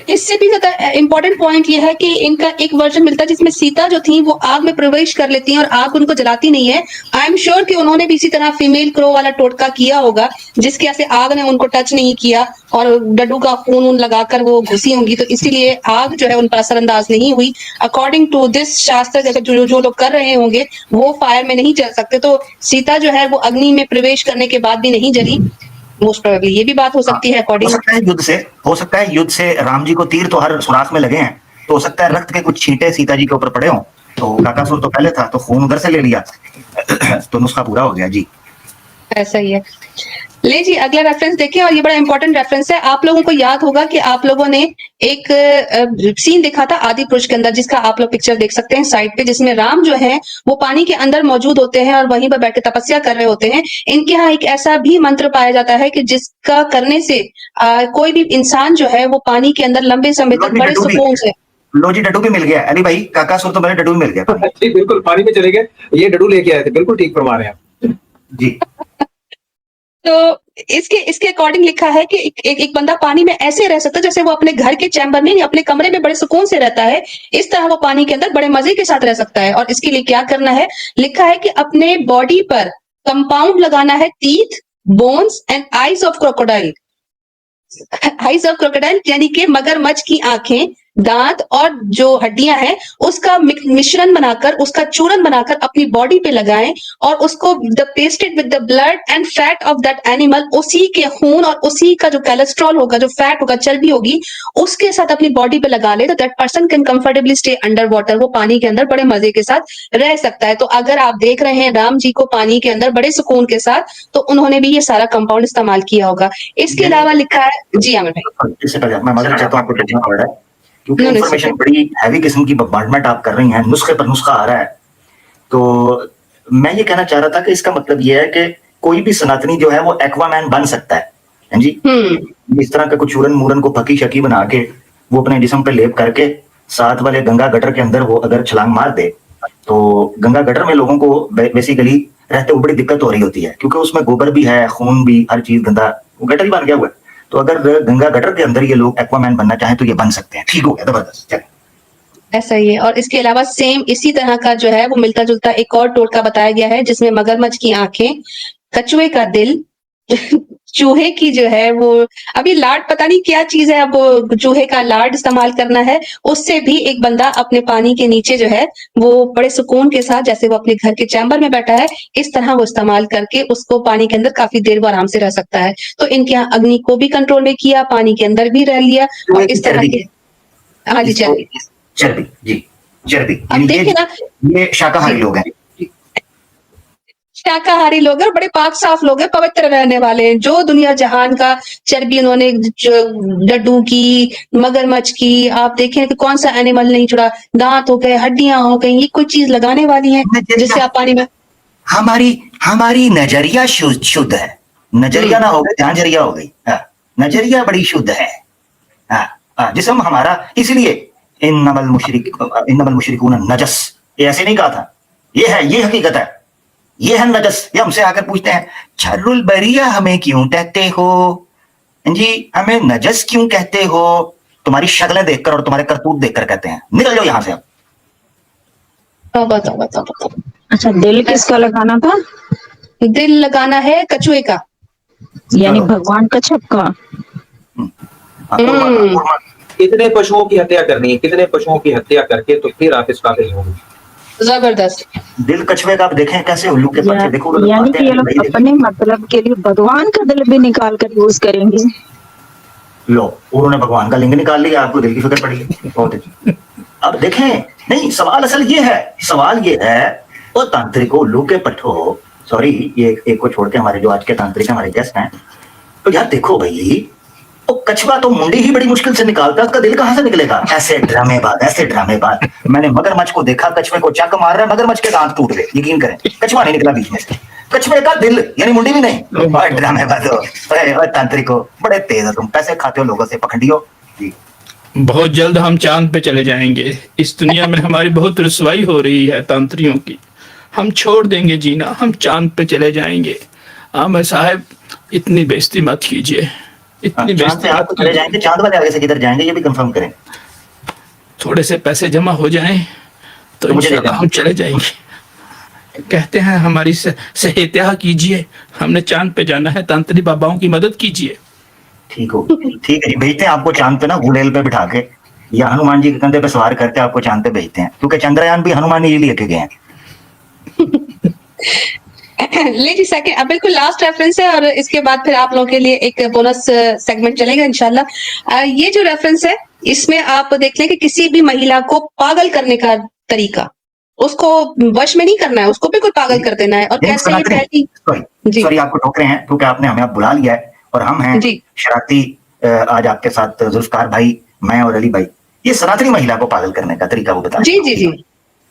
S3: इससे भी ज्यादा इंपॉर्टेंट पॉइंट ये है कि इनका एक वर्जन मिलता है जिसमें सीता जो थी वो आग में प्रवेश कर लेती हैं और आग उनको जलाती नहीं है। आई एम श्योर कि उन्होंने भी इसी तरह फीमेल क्रो वाला टोटका किया होगा जिसकी वजह से आग ने उनको टच नहीं किया और डड्डू का खून लगाकर वो घुसी होंगी, तो इसीलिए आग जो है उन पर असरअंदाज नहीं हुई। अकॉर्डिंग टू दिस शास्त्र जो लोग कर रहे होंगे वो फायर में नहीं जल सकते, तो सीता जो है वो अग्नि में प्रवेश करने के बाद भी नहीं जली। मोस्ट प्रोबेबली ये भी बात हो सकती है अकॉर्डिंग।
S2: हो सकता है युद्ध से राम जी को तीर तो हर सुराख में लगे हैं, तो हो सकता है रक्त के कुछ छींटे सीता जी के ऊपर पड़े हों, तो काकासुर तो पहले था तो खून उधर से ले लिया तो नुस्खा पूरा हो गया जी।
S3: ऐसा ही है। ले जी अगला रेफरेंस देखें और ये बड़ा इंपॉर्टेंट रेफरेंस है। आप लोगों को याद होगा कि आप लोगों ने एक सीन देखा था आदि पुरुष के अंदर, जिसका आप लोग पिक्चर देख सकते हैं साइड पे, जिसमें राम जो है वो पानी के अंदर मौजूद होते हैं और वहीं पर बैठ के तपस्या कर रहे होते हैं। इनके यहाँ एक ऐसा भी मंत्र पाया जाता है कि जिसका करने से कोई भी इंसान जो है वो पानी के अंदर लंबे समय तक बड़े सुकून से।
S2: लो जी डड्डू भी मिल गया अली भाई, काकासुर तो मेरे डड्डू भी मिल गया।
S4: जी बिल्कुल, पानी में चले गए, ये डड्डू लेके आए थे, बिल्कुल ठीक फरमा रहे हैं आप
S2: जी।
S3: तो इसके अकॉर्डिंग लिखा है कि एक बंदा पानी में ऐसे रह सकता है जैसे वो अपने घर के चैम्बर में या अपने कमरे में बड़े सुकून से रहता है, इस तरह वो पानी के अंदर बड़े मजे के साथ रह सकता है। और इसके लिए क्या करना है, लिखा है कि अपने बॉडी पर कंपाउंड लगाना है teeth, bones and eyes of crocodile. Eyes of crocodile यानी कि मगरमच्छ की आंखें, दांत और जो हड्डियां हैं उसका मिश्रण बनाकर, उसका चूरन बनाकर अपनी बॉडी पे लगाएं और उसको the pasted with the blood and fat of that animal, उसी के खून और उसी का जो कोलेस्ट्रॉल होगा, जो फैट होगा, चर्बी होगी, उसके साथ अपनी बॉडी पे लगा ले तो that person can comfortably stay under water. वो पानी के अंदर बड़े मजे के साथ रह सकता है। तो अगर आप देख रहे हैं राम जी को पानी के अंदर बड़े सुकून के साथ, तो उन्होंने भी ये सारा कंपाउंड इस्तेमाल किया होगा। इसके अलावा लिखा है जी आमिर भाई,
S2: इससे पहले मैं मदद चाहता हूं, आपको देखना पड़ रहा है क्योंकि इंफॉर्मेशन बड़ी हैवी किस्म की बम्बार्डमेंट आप कर रही हैं, नुस्खे पर नुस्खा आ रहा है। तो मैं ये कहना चाह रहा था कि इसका मतलब ये है कि कोई भी सनातनी जो है वो एक्वामैन बन सकता है जी। इस तरह का कुछ चूरन मूरन को फकी शकी बना के वो अपने जिस्म पे लेप करके साथ वाले गंगा गटर के अंदर वो अगर छलांग मार दे, तो गंगा गटर में लोगों को बेसिकली रहते हुए बड़ी दिक्कत हो रही होती है, क्योंकि उसमें गोबर भी है, खून भी, हर चीज गंदा, वो गटर ही बन गया हुआ है। तो अगर गंगा गटर के अंदर ये लोग एक्वामैन बनना चाहें तो ये बन सकते हैं। ठीक हो गया, जबरदस्त। चलिए,
S3: ऐसा ही है। और इसके अलावा सेम इसी तरह का जो है वो मिलता जुलता एक और टोटका बताया गया है, जिसमें मगरमच्छ की आंखें, कछुए का दिल, चूहे की जो है वो, अभी लाड पता नहीं क्या चीज है, अब वो चूहे का लाड इस्तेमाल करना है, उससे भी एक बंदा अपने पानी के नीचे जो है वो बड़े सुकून के साथ, जैसे वो अपने घर के चैम्बर में बैठा है, इस तरह वो इस्तेमाल करके उसको पानी के अंदर काफी देर वो आराम से रह सकता है। तो इनके यहाँ अग्नि को भी कंट्रोल में किया, पानी के अंदर भी रह लिया, और इस तरह के। हाँ जी, चलिए।
S2: चर्बी, जी, चर्बी।
S3: अब
S2: यानी
S3: देखिए ना,
S2: ये शाकाहारी
S3: जी।
S2: लोग हैं।
S3: शाकाहारी लोग हैं, बड़े पाक साफ लोग हैं, पवित्र रहने वाले हैं, जो दुनिया जहान का चर्बी उन्होंने डड्डू की, मगरमच्छ की, आप देखें कि कौन सा एनिमल नहीं छुड़ा, दांत हो गए, हड्डियां हो गई, ये कोई चीज लगाने वाली है जिससे आप पानी में।
S2: हमारी हमारी नजरिया शुद्ध है। नजरिया ना हो गई, झांझरिया हो गई। हाँ, नजरिया बड़ी शुद्ध है। हाँ, हाँ, जिसम हमारा, इसलिए इन्नमल मुशरिकून नजस, ये ऐसे नहीं कहा था, ये हकीकत है, ये है नजस। ये हमसे आकर पूछते हैं, शर्रुल बरिया हमें क्यों कहते हो जी, हमें नजस क्यों कहते हो? तुम्हारी शक्लें देखकर और तुम्हारे करतूत देखकर कहते हैं, निकल जाओ यहां से अब।
S3: बताओ।
S5: अच्छा, दिल किसका लगाना था?
S3: दिल लगाना है कछुए का,
S5: यानी भगवान कच्छप का।
S4: कितने पशुओं की हत्या करनी है, कितने पशुओं की हत्या करके तो फिर आप इस काबिल होंगे?
S3: जबरदस्त।
S2: दिल कछुए का आप देखें कैसे उल्लू के पीछे, देखो
S5: यानी कि ये लोग अपने मतलब के लिए भगवान का दिल भी निकाल कर यूज करेंगे।
S2: लो, उन्होंने भगवान का लिंग निकाल लिया, आपको दिल की फिक्र पड़ी है। बहुत अच्छी। अब देखें, नहीं, सवाल असल ये है, वो तांत्रिकों, उल्लू के पट्टो, सॉरी, ये एक को छोड़ के हमारे जो आज के तांत्रिक हमारे गेस्ट हैं, तो यार देखो भाई, वो कछुआ तो मुंडी ही बड़ी मुश्किल से निकालता है, उसका दिल कहां से निकलेगा? ऐसे ड्रामेबाज। मैंने मगरमच्छ को देखा, कछुए को चक मार रहा है, मगरमच्छ के दांत टूट गए, यकीन करें, कछुआ नहीं निकला बीच में से, कछुए का दिल, यानी मुंडी भी नहीं। ड्रामेबाज हो, तांत्रिक हो, बड़े तेज हो तुम, पैसे खाते हो लोगों से, पखंडियो जी।
S1: बहुत जल्द हम चांद पे चले जाएंगे। इस दुनिया में हमारी बहुत रुसवाई हो रही है तांत्रियों की, हम छोड़ देंगे जीना, हम चांद पे चले जाएंगे। आमिर साहब, इतनी बेइज्जती मत कीजिए, इतनी
S2: चांद पे आप चले जाएंगे, चांद वाले आगे से किधर जाएंगे ये भी कंफर्म करें।
S1: थोड़े से पैसे जमा हो जाएं तो इंशाल्लाह हम चले जाएंगे। कहते हैं हमारी सहायता कीजिए, हमने चांद पे जाना है, तांत्रिक बाबाओं की मदद कीजिए।
S2: ठीक है जी, भेजते हैं आपको चांद पे ना, घोड़ेल पे बिठा के या हनुमान जी के कंधे पे सवार करके आपको चांद पे भेजते हैं, क्योंकि चंद्रयान भी हनुमान जी लेके गए हैं।
S3: ले जी, सेकंड, अब बिल्कुल लास्ट रेफरेंस है, और इसके बाद फिर आप लोगों के लिए एक बोनस सेगमेंट चलेगा इंशाल्लाह। ये जो रेफरेंस है, इसमें आप देख लें कि किसी भी महिला को पागल करने का तरीका, उसको वश में नहीं करना है, उसको बिल्कुल पागल कर देना है। और कैसे ये पहली,
S2: सॉरी आपको ठोक रहे हैं, क्योंकि आपने हमें बुला लिया है और हम हैं शरारती आज आपके साथ, जुल्फकार भाई, मैं और अली भाई। ये सनातनी महिला को पागल करने का तरीका वो बताएं।
S3: जी,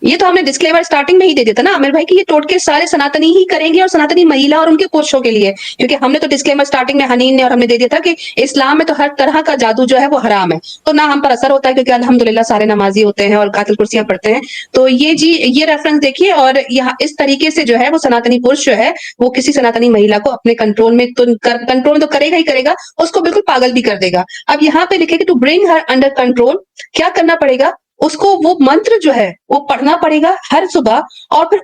S3: ये तो हमने डिस्क्लेमर स्टार्टिंग में ही दे दिया था ना आमिर भाई कि ये टोटके सारे सनातनी ही करेंगे, और सनातनी महिला और उनके पुरुषों के लिए, क्योंकि हमने तो डिस्क्लेमर स्टार्टिंग में हनीन ने और हमने दे दिया था कि इस्लाम में तो हर तरह का जादू जो है वो हराम है, तो ना हम पर असर होता है, क्योंकि अल्हम्दुलिल्लाह सारे नमाजी होते हैं और कातिल कुर्सियां पढ़ते हैं। तो ये जी, ये रेफरेंस देखिए, और यहाँ इस तरीके से जो है वो सनातनी पुरुष जो है वो किसी सनातनी महिला को अपने कंट्रोल में तो कंट्रोल तो करेगा ही करेगा, उसको बिल्कुल पागल भी कर देगा। अब यहाँ पे लिखे कि to bring her under control, क्या करना पड़ेगा? उसको वो मंत्र जो है वो पढ़ना पड़ेगा हर सुबह, और फिर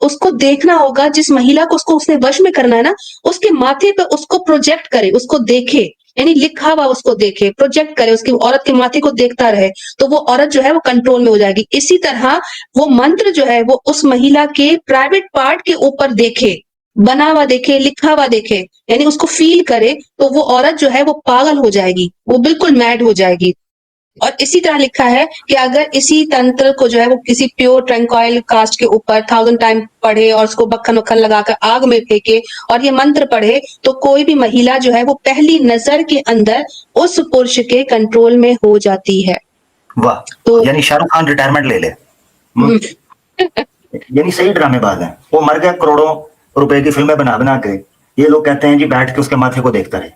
S3: उसको देखना होगा, जिस महिला को उसको उसने वश में करना है ना, उसके माथे पे उसको प्रोजेक्ट करे, उसको देखे, यानी लिखा हुआ उसको देखे, प्रोजेक्ट करे, उसकी औरत के माथे को देखता रहे, तो वो औरत जो है वो कंट्रोल में हो जाएगी। इसी तरह वो मंत्र जो है वो उस महिला के प्राइवेट पार्ट के ऊपर देखे, बना हुआ देखे, लिखा हुआ देखे, यानी उसको फील करे, तो वो औरत जो है वो पागल हो जाएगी, वो बिल्कुल मैड हो जाएगी। और इसी तरह लिखा है कि अगर इसी तंत्र को जो है वो किसी प्योर ट्रैंक्वाइल कास्ट के ऊपर 1000 टाइम पढ़े और उसको बखन वखन लगाकर आग में फेंके और ये मंत्र पढ़े, तो कोई भी महिला जो है वो पहली नजर के अंदर उस पुरुष के कंट्रोल में हो जाती है।
S2: वाह, तो यानी शाहरुख खान रिटायरमेंट ले ले। यानी सही ड्रामेबाज है वो, मर गया, करोड़ों रुपए की फिल्में बना के, ये लोग कहते हैं जी बैठ के उसके माथे को देखता रहे।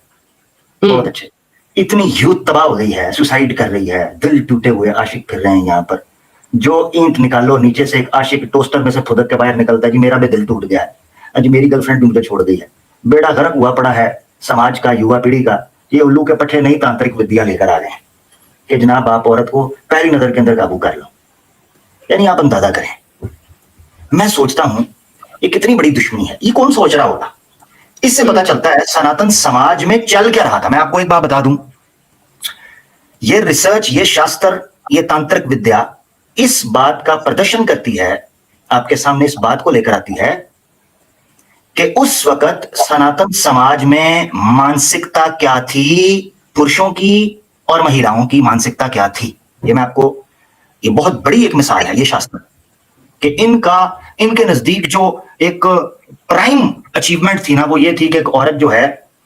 S2: बहुत अच्छे। इतनी यूथ तबाह हो गई है, सुसाइड कर रही है, दिल टूटे हुए आशिक फिर रहे हैं यहाँ पर। जो ईंट निकालो नीचे से, एक आशिक टोस्टर में से फुदक के बाहर निकलता है जी मेरा भी दिल टूट गया है, आज मेरी गर्लफ्रेंड भी मुझे छोड़ गई है, बेड़ा गर्क हुआ पड़ा है समाज का, युवा पीढ़ी का। ये उल्लू के पट्टे नहीं तांत्रिक विद्या लेकर आ रहे हैं कि जनाब आप औरत को पहली नजर के अंदर काबू कर लो। यानी आप अंदाजा करें, मैं सोचता हूं ये कितनी बड़ी दुश्मनी है। ये कौन सोच रहा होगा? इससे पता चलता है सनातन समाज में चल क्या रहा था। मैं आपको एक बात बता दूं, ये रिसर्च, ये शास्त्र, ये तांत्रिक विद्या इस बात का प्रदर्शन करती है, आपके सामने इस बात को लेकर आती है कि उस वक्त सनातन समाज में मानसिकता क्या थी, पुरुषों की और महिलाओं की मानसिकता क्या थी। ये मैं आपको, ये बहुत बड़ी एक मिसाल है ये शास्त्र कि इनके नजदीक जो एक प्राइम अचीवमेंट थी ना, वो ये थी कि एक औरत जो है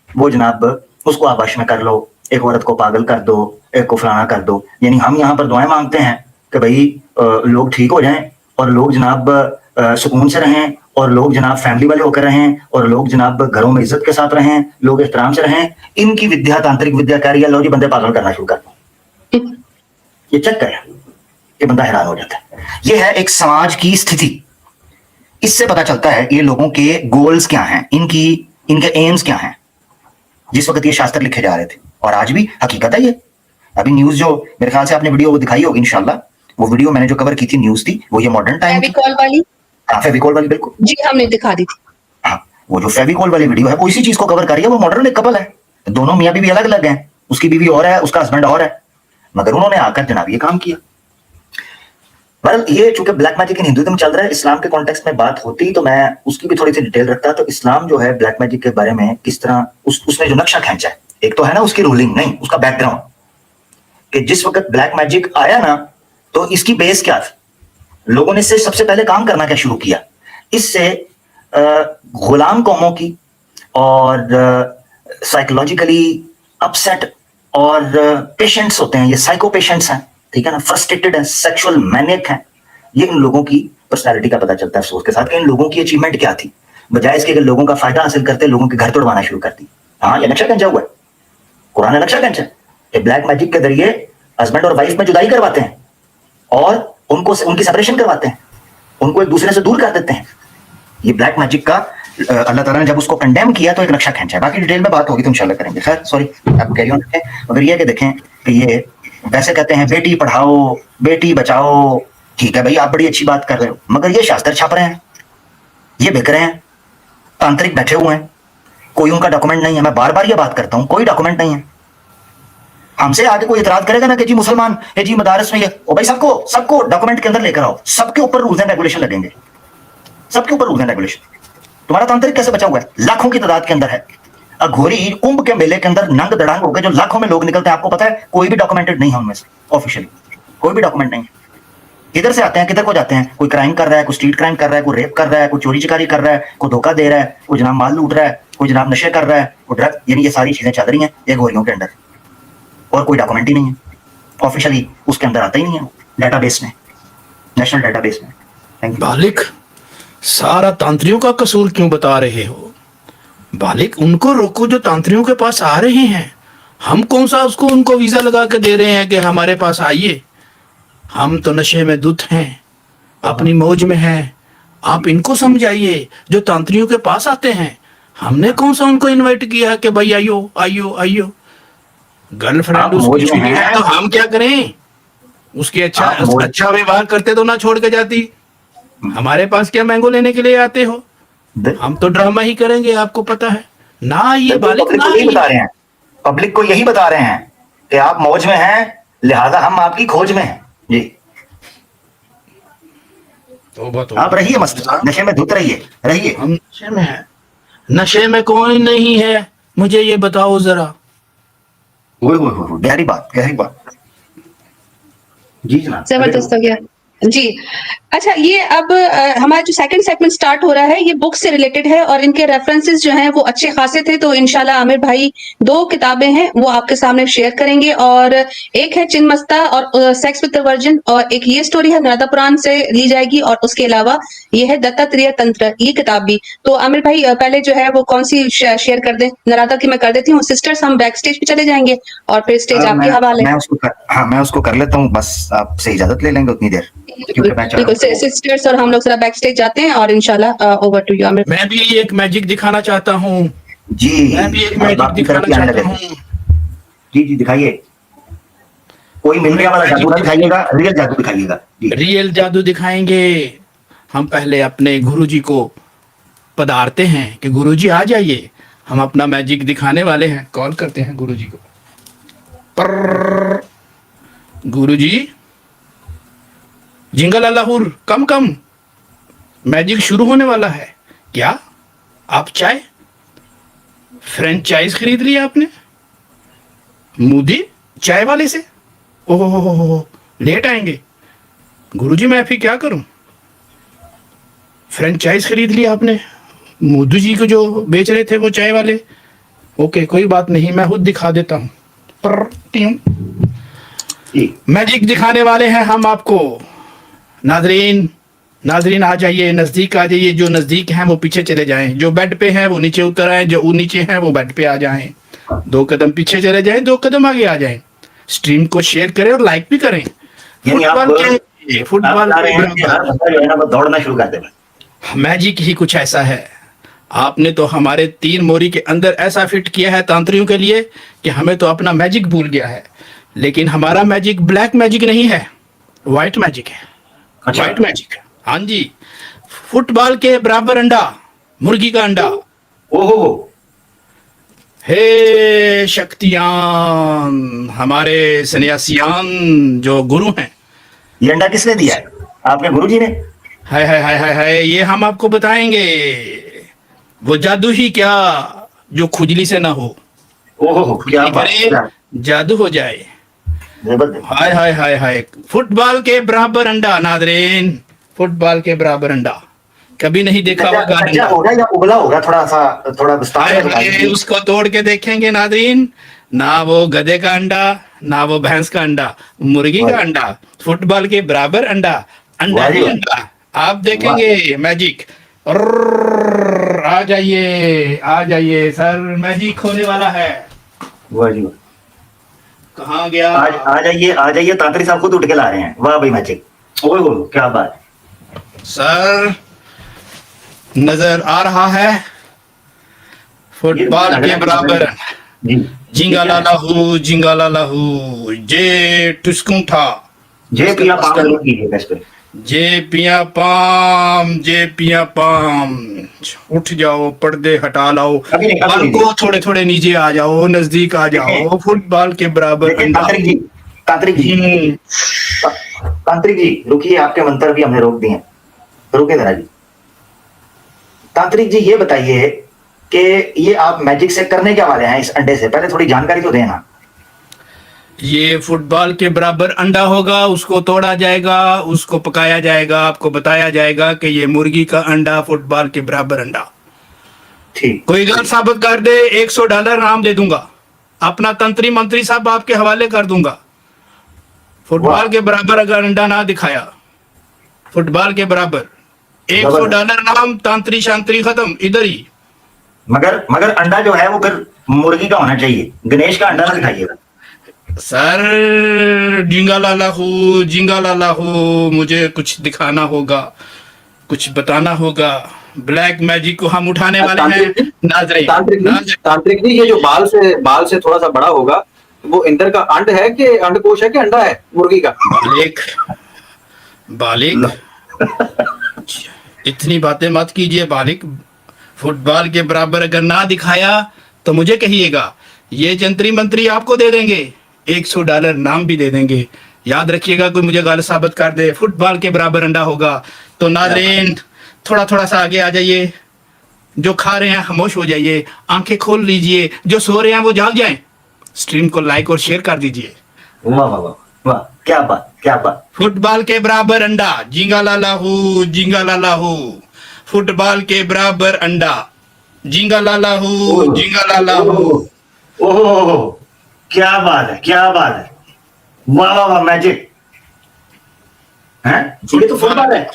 S2: वो जनाब उसको आप वश में कर लो, एक औरत को पागल कर दो, एक को फलाना कर दो। यानी हम यहाँ पर दुआएं मांगते हैं कि भाई लोग ठीक हो जाएं और लोग जनाब सुकून से रहें और लोग जनाब फैमिली वाले होकर रहें और लोग जनाब घरों में इज्जत के साथ रहें, लोग एहतराम से रहें। इनकी विद्या, तांत्रिक विद्या कह रही है लो जी बंदे पागल करना शुरू कर दो। ये चक्कर है, ये बंदा हैरान हो जाता है। ये है एक समाज की स्थिति। इससे पता चलता है ये लोगों के गोल्स क्या हैं, इनके एम्स क्या हैं जिस वक्त ये शास्त्र लिखे जा रहे थे। और आज भी हकीकत है ये। अभी न्यूज जो मेरे ख्याल से आपने वीडियो वो दिखाई होगी इंशाल्लाह, वो वीडियो मैंने जो कवर की थी न्यूज थी, वो ये मॉडर्न टाइम
S3: फेविकॉल वाली।
S2: हाँ, फेविकॉल वाली, बिल्कुल
S3: जी हमने दिखा दी थी।
S2: हाँ, वो जो फेविकॉल वाली वीडियो है वो इसी चीज को कवर कर रही है। वो मॉडर्न एक कपल है, दोनों मियाँ बीवी अलग अलग हैं, उसकी बीवी और है, उसका हस्बैंड और है, मगर उन्होंने आकर जनाब ये काम किया। बहरहाल ये चूंकि ब्लैक मैजिक इन हिंदुइज्म चल रहा है, इस्लाम के कॉन्टेक्स्ट में बात होती तो मैं उसकी भी थोड़ी सी डिटेल रखता। तो इस्लाम जो है ब्लैक मैजिक के बारे में किस तरह उसने जो नक्शा खींचा है, एक तो है ना उसकी रूलिंग, नहीं उसका बैकग्राउंड, कि जिस वक्त ब्लैक मैजिक आया ना तो इसकी बेस क्या थी, लोगों ने इससे सबसे पहले काम करना क्या शुरू किया। इससे गुलाम कौमों की और साइकोलॉजिकली अपसेट और पेशेंट्स होते हैं, ये साइको पेशेंट्स हैं, ठीक है ना, फ्रस्ट्रेटेड है, सेक्सुअल मैनिक है, ये इन लोगों की पर्सनालिटी का पता चलता है अफसोस के साथ कि इन लोगों की अचीवमेंट क्या थी। बजाय इसके कि लोगों का फायदा हासिल करते लोगों के घर तोड़वाना शुरू कर दी। हाँ, ये नक्शा खींचा हुआ है, कुरान ने नक्शा खींचा है। ब्लैक मैजिक के जरिए हस्बैंड और वाइफ में जुदाई करवाते हैं और उनकी सेपरेशन करवाते हैं, उनको एक दूसरे से दूर कर देते हैं। ये ब्लैक मैजिक का अल्लाह ताला ने जब उसको कंडेम किया तो एक नक्शा खींचा है। बाकी डिटेल में बात होगी तो इंशाल्लाह करेंगे। खैर सॉरी, आप कैरी ऑन रखें। मगर ये कि देखें कि ये वैसे कहते हैं बेटी पढ़ाओ बेटी बचाओ, ठीक है भाई, आप बड़ी अच्छी बात कर रहे हो, मगर ये शास्त्र छाप रहे हैं, ये बिक रहे हैं, तांत्रिक बैठे हुए हैं, कोई उनका डॉक्यूमेंट नहीं है। मैं बार बार ये बात करता हूं, कोई डॉक्यूमेंट नहीं है। हमसे आगे कोई इतराज करेगा ना कि जी मुसलमान है, जी मदारस में ये, ओ भाई सबको डॉक्यूमेंट के अंदर लेकर आओ, सबके ऊपर रूल्स एंड रेगुलेशन लगेंगे, सबके ऊपर रूल्स एंड रेगुलेशन। तुम्हारा तांत्रिक कैसे बचा हुआ है? लाखों की तादाद के अंदर है। अघोरी कुंभ के मेले के अंदर नंग दड़ांग हो गए, जो लाखों में लोग निकलते हैं, आपको पता है कोई भी डॉक्यूमेंटेड नहीं है उनमें से, ऑफिशियली कोई भी डॉक्यूमेंट नहीं है। किधर से आते हैं, किधर को जाते हैं? कोई क्राइम कर रहा है, कोई स्ट्रीट क्राइम कर रहा है, कोई रेप कर रहा है, कोई चोरी चिकारी कर रहा है, कोई धोखा दे रहा है, कोई जनाब माल लूट रहा है, कोई जनाब नशे कर रहा है, कोई ड्रग, यानी ये सारी चीजें चल रही हैं ये घोरियों के अंदर, और कोई डॉक्यूमेंट ही नहीं है, ऑफिशियली उसके अंदर आता ही नहीं है, डेटाबेस में, नेशनल डेटाबेस में। Thank you.
S1: बालिक, सारा तांत्रियों का कसूर क्यों बता रहे हो? बालिक, उनको रोको जो तांत्रियों के पास आ रहे हैं। हम कौन सा उनको वीजा लगा के दे रहे हैं कि हमारे पास आइए? हम तो नशे में धुत हैं, अपनी मौज में हैं। आप इनको समझाइए जो तांत्रियों के पास आते हैं। हमने कौन सा उनको इनवाइट किया कि भाई आइयो आइयो आइयो? गर्लफ्रेंड उसकी छुट्टी है तो हम क्या करें? उसके अच्छा व्यवहार करते तो ना छोड़ के जाती। हमारे पास क्या मैंगो लेने के लिए आते हो? हम तो ड्रामा ही करेंगे, आपको पता है ना। ये बालिक ना
S2: यही बता रहे हैं, पब्लिक को यही बता रहे हैं कि आप मौज में हैं, लिहाजा हम आपकी खोज में हैं। जी
S1: तो
S2: आप रहिए मस्त, नशे में धुत रहिए।
S1: हम नशे में हैं? नशे में कौन नहीं है, मुझे ये बताओ जरा।
S2: गहरी बात जी जनाब,
S3: जबरदस्त हो गया जी। अच्छा, ये अब हमारा जो सेकंड सेगमेंट स्टार्ट हो रहा है ये बुक से रिलेटेड है और इनके रेफरेंसेस जो हैं वो अच्छे खासे थे। तो इंशाल्लाह आमिर भाई 2 किताबें हैं वो आपके सामने शेयर करेंगे, और एक है चिन्मस्ता और सेक्स विद वर्जिन, और एक ये स्टोरी है नारदा पुराण से ली जाएगी, और उसके अलावा ये है दत्तात्रेय तंत्र, ये किताब भी। तो आमिर भाई पहले जो है वो कौन सी शेयर कर दें? नारदा की मैं कर देती हूँ। सिस्टर्स हम बैक स्टेज पे चले जाएंगे और फिर स्टेज आपके हवाले।
S2: मैं उसको कर लेता हूँ, बस आपसे इजाजत ले लेंगे उतनी देर। क्योंकि मैं चाह रहा
S3: बिल्कुल
S2: हूँ
S3: सिस्टर्स और हम लोग जरा बैक स्टेज जाते हैं और इंशाल्लाह ओवर टू यू आमिर।
S1: मैं भी एक मैजिक दिखाना चाहता हूँ।
S2: जी
S1: मैं भी एक
S2: अब
S1: मैजिक
S2: आपकी तरफ
S1: दिखाना
S2: ही आने
S1: चाहता
S2: लगे।
S1: हूँ।
S2: जी जी दिखाइए, कोई मिल
S1: हम
S2: गया
S1: एक
S2: वाला
S1: मैजिक
S2: जादू ना दिखाइएगा, रियल जादू दिखाइएगा जी।
S1: रियल जादू दिखाएंगे। हम पहले अपने गुरुजी को पधारते हैं कि गुरुजी आ जाइए, हम अपना मैजिक दिखाने वाले हैं। कॉल करते हैं गुरुजी को। पर गुरुजी, जिंगल अल्लाहुर, कम कम, मैजिक शुरू होने वाला है। क्या आप चाय फ्रेंचाइज खरीद लिया आपने मोदी चाय वाले से? ओहो हो, लेट आएंगे गुरुजी, मैं फिर क्या करूं? फ्रेंचाइज खरीद लिया आपने मोदी जी को जो बेच रहे थे वो चाय वाले। ओके कोई बात नहीं, मैं खुद दिखा देता हूं। पर
S2: जी
S1: मैजिक दिखाने वाले हैं हम आपको। नाजरीन, नाजरीन आ जाइए, नजदीक आ जाइए। जो नजदीक हैं वो पीछे चले जाएं, जो बेड पे हैं वो नीचे उतर आए, जो नीचे हैं वो बेड पे आ जाएं। 2 कदम पीछे चले जाएं, 2 कदम आगे आ जाएं। स्ट्रीम को शेयर करें और लाइक भी करें।
S2: यानी आप
S1: फुटबॉल
S2: बता
S1: के
S2: रहे हैं कि हर बंदा जो है ना वो दौड़ना शुरू कर देगा।
S1: मैजिक ही कुछ ऐसा है। आपने तो हमारे 3 मोरी के अंदर ऐसा फिट किया है तांत्रियों के लिए कि हमें तो अपना मैजिक भूल गया है। लेकिन हमारा मैजिक ब्लैक मैजिक नहीं है, व्हाइट मैजिक है।
S2: अच्छा
S1: व्हाइट मैजिक, हाँ जी। फुटबॉल के बराबर अंडा, मुर्गी का अंडा।
S2: ओहो
S1: हे शक्तियान, हमारे सन्यासियान जो गुरु हैं।
S2: ये अंडा किसने दिया है? आपके गुरुजी ने?
S1: हाय हाय हाय हाय हाय, ये हम आपको बताएंगे। वो जादू ही क्या जो खुजली से ना हो,
S2: ओहो क्या
S1: खुजली
S2: बात,
S1: करे
S2: क्या
S1: जादू हो जाए।
S2: जबरदस्त।
S1: हाय हाय हाय हाय, फुटबॉल के बराबर अंडा नादरीन, फुटबॉल के बराबर अंडा। कभी नहीं देखा
S2: कच्चा
S1: होगा
S2: कच्चा
S1: अंडा।
S2: होगा या उबला होगा? थोड़ा सा थोड़ा विस्तार
S1: हाय
S2: में बता
S1: हाय,
S2: दीजिए।
S1: उसको तोड़ के देखेंगे नादरीन। ना वो गधे का अंडा, ना वो भैंस का अंडा, मुर्गी का
S2: वाह
S1: अंडा, फुटबॉल के बराबर अंडा, अंडा
S2: वाह जी
S1: ही
S2: वाह
S1: अंडा। आप
S2: वाह
S1: देखेंगे मैजिक। अर्रर्र, आ जाइए सर, मैजिक होने वाला है।
S2: वाह जी वाह।
S1: कहाँ गया?
S2: आज आ जाइए, तांत्रिक साहब खुद उठ के ला रहे हैं। वाह भाई मैजिक, ओए हो क्या बात।
S1: सर नजर आ रहा है
S2: ये
S1: फुटबॉल
S2: लग
S1: के
S2: रहा है
S1: बराबर।
S2: जी, ये क्या है?
S1: जिंगाला लाहू, जे टुस्कुं था।
S2: जय
S1: इसका
S2: पिया
S1: पास
S2: पाम
S1: करो।
S2: जरूर कीजिएगा इस पे।
S1: जे पिया पाम, उठ जाओ, पर्दे हटा लाओ,
S2: अभी
S1: बाल
S2: नहीं
S1: को थोड़े थोड़े नीचे आ जाओ, नजदीक आ
S2: देखें
S1: जाओ। फुटबॉल के बराबर
S2: देखें
S1: अंडा।
S2: तांत्रिक जी, तांत्रिक जी,
S1: हम्म,
S2: तांत्रिक जी रुकिए, आपके मंत्र भी हमने रोक दिए हैं। रुकिए जरा जी। तांत्रिक जी ये बताइए कि ये आप मैजिक से करने क्या वाले हैं इस अंडे से? पहले थोड़ी जानकारी तो देना।
S1: ये फुटबॉल के बराबर अंडा होगा, उसको तोड़ा जाएगा, उसको पकाया जाएगा, आपको बताया जाएगा कि ये मुर्गी का अंडा, फुटबॉल के बराबर अंडा।
S2: ठीक
S1: कोई गलत साबित कर दे, $100 नाम दे दूंगा, अपना तंत्री मंत्री साहब आपके हवाले कर दूंगा। फुटबॉल
S2: वाह
S1: के बराबर अगर अंडा ना दिखाया, फुटबॉल के बराबर,
S2: जबरदस्त।
S1: $100 नाम, तांत्री शांत्री खत्म इधर ही।
S2: मगर मगर अंडा जो है वो फिर मुर्गी का होना चाहिए, गणेश का अंडा ना दिखाइएगा।
S1: सर जिंगा लाला हो, मुझे कुछ दिखाना होगा, कुछ बताना होगा। ब्लैक मैजिक को हम उठाने वाले हैं।
S4: तांत्रिक जी,
S1: नाजरीन,
S4: तांत्रिक जी, ये जो बाल से थोड़ा सा बड़ा होगा, वो इंदर का अंड है कि अंडकोश है कि अंडा है मुर्गी का?
S1: बालिक, बालिक, इतनी बातें मत कीजिए बालिक। फुटबॉल के बराबर अगर ना दिखाया तो मुझे कहिएगा, ये जंत्री मंत्री आपको दे देंगे, $100 नाम भी दे देंगे। याद रखिएगा, कोई मुझे गलत साबित कर दे, फुटबॉल के बराबर अंडा होगा। तो नाज़रीन थोड़ा थोड़ा सा आगे आ जाइए, जो खा रहे हैं खामोश हो जाइए, आंखें खोल लीजिए, जो सो रहे हैं वो जाग जाएं। स्ट्रीम को लाइक और शेयर कर दीजिए।
S2: वाह वाह वाह वाह, क्या बात क्या बात।
S1: फुटबॉल के बराबर अंडा, जिंगा लाला हो, जिंगा लाला हो। फुटबॉल के बराबर अंडा, जिंगा लाला हो,
S2: ओह
S1: जिंगा लाला हो।
S2: ओह ओह, क्या बात है, क्या बात है। वाह वाह वाह मैजिक है। ये तो फुटबॉल है।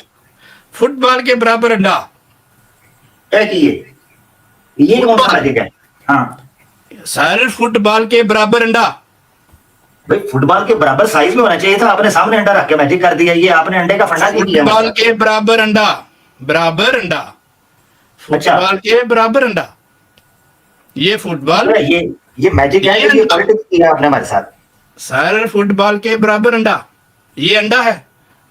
S1: फुटबॉल के बराबर अंडा।
S2: है कि ये कौन सा मैजिक है? हाँ
S1: सर फुटबॉल के बराबर अंडा।
S2: भाई फुटबॉल के बराबर साइज में होना चाहिए था, आपने सामने अंडा रख के मैजिक कर दिया। ये आपने अंडे का फंडा क्यों किया?
S1: फुटबॉल के बराबर अंडा, बराबर अंडा,
S2: अच्छा।
S1: फुटबॉल के बराबर अंडा, ये फुटबॉल,
S2: अरे ये मैजिक है, ये पॉलिटिक्स किया आपने हमारे साथ।
S1: सर फुटबॉल के बराबर अंडा, ये अंडा है,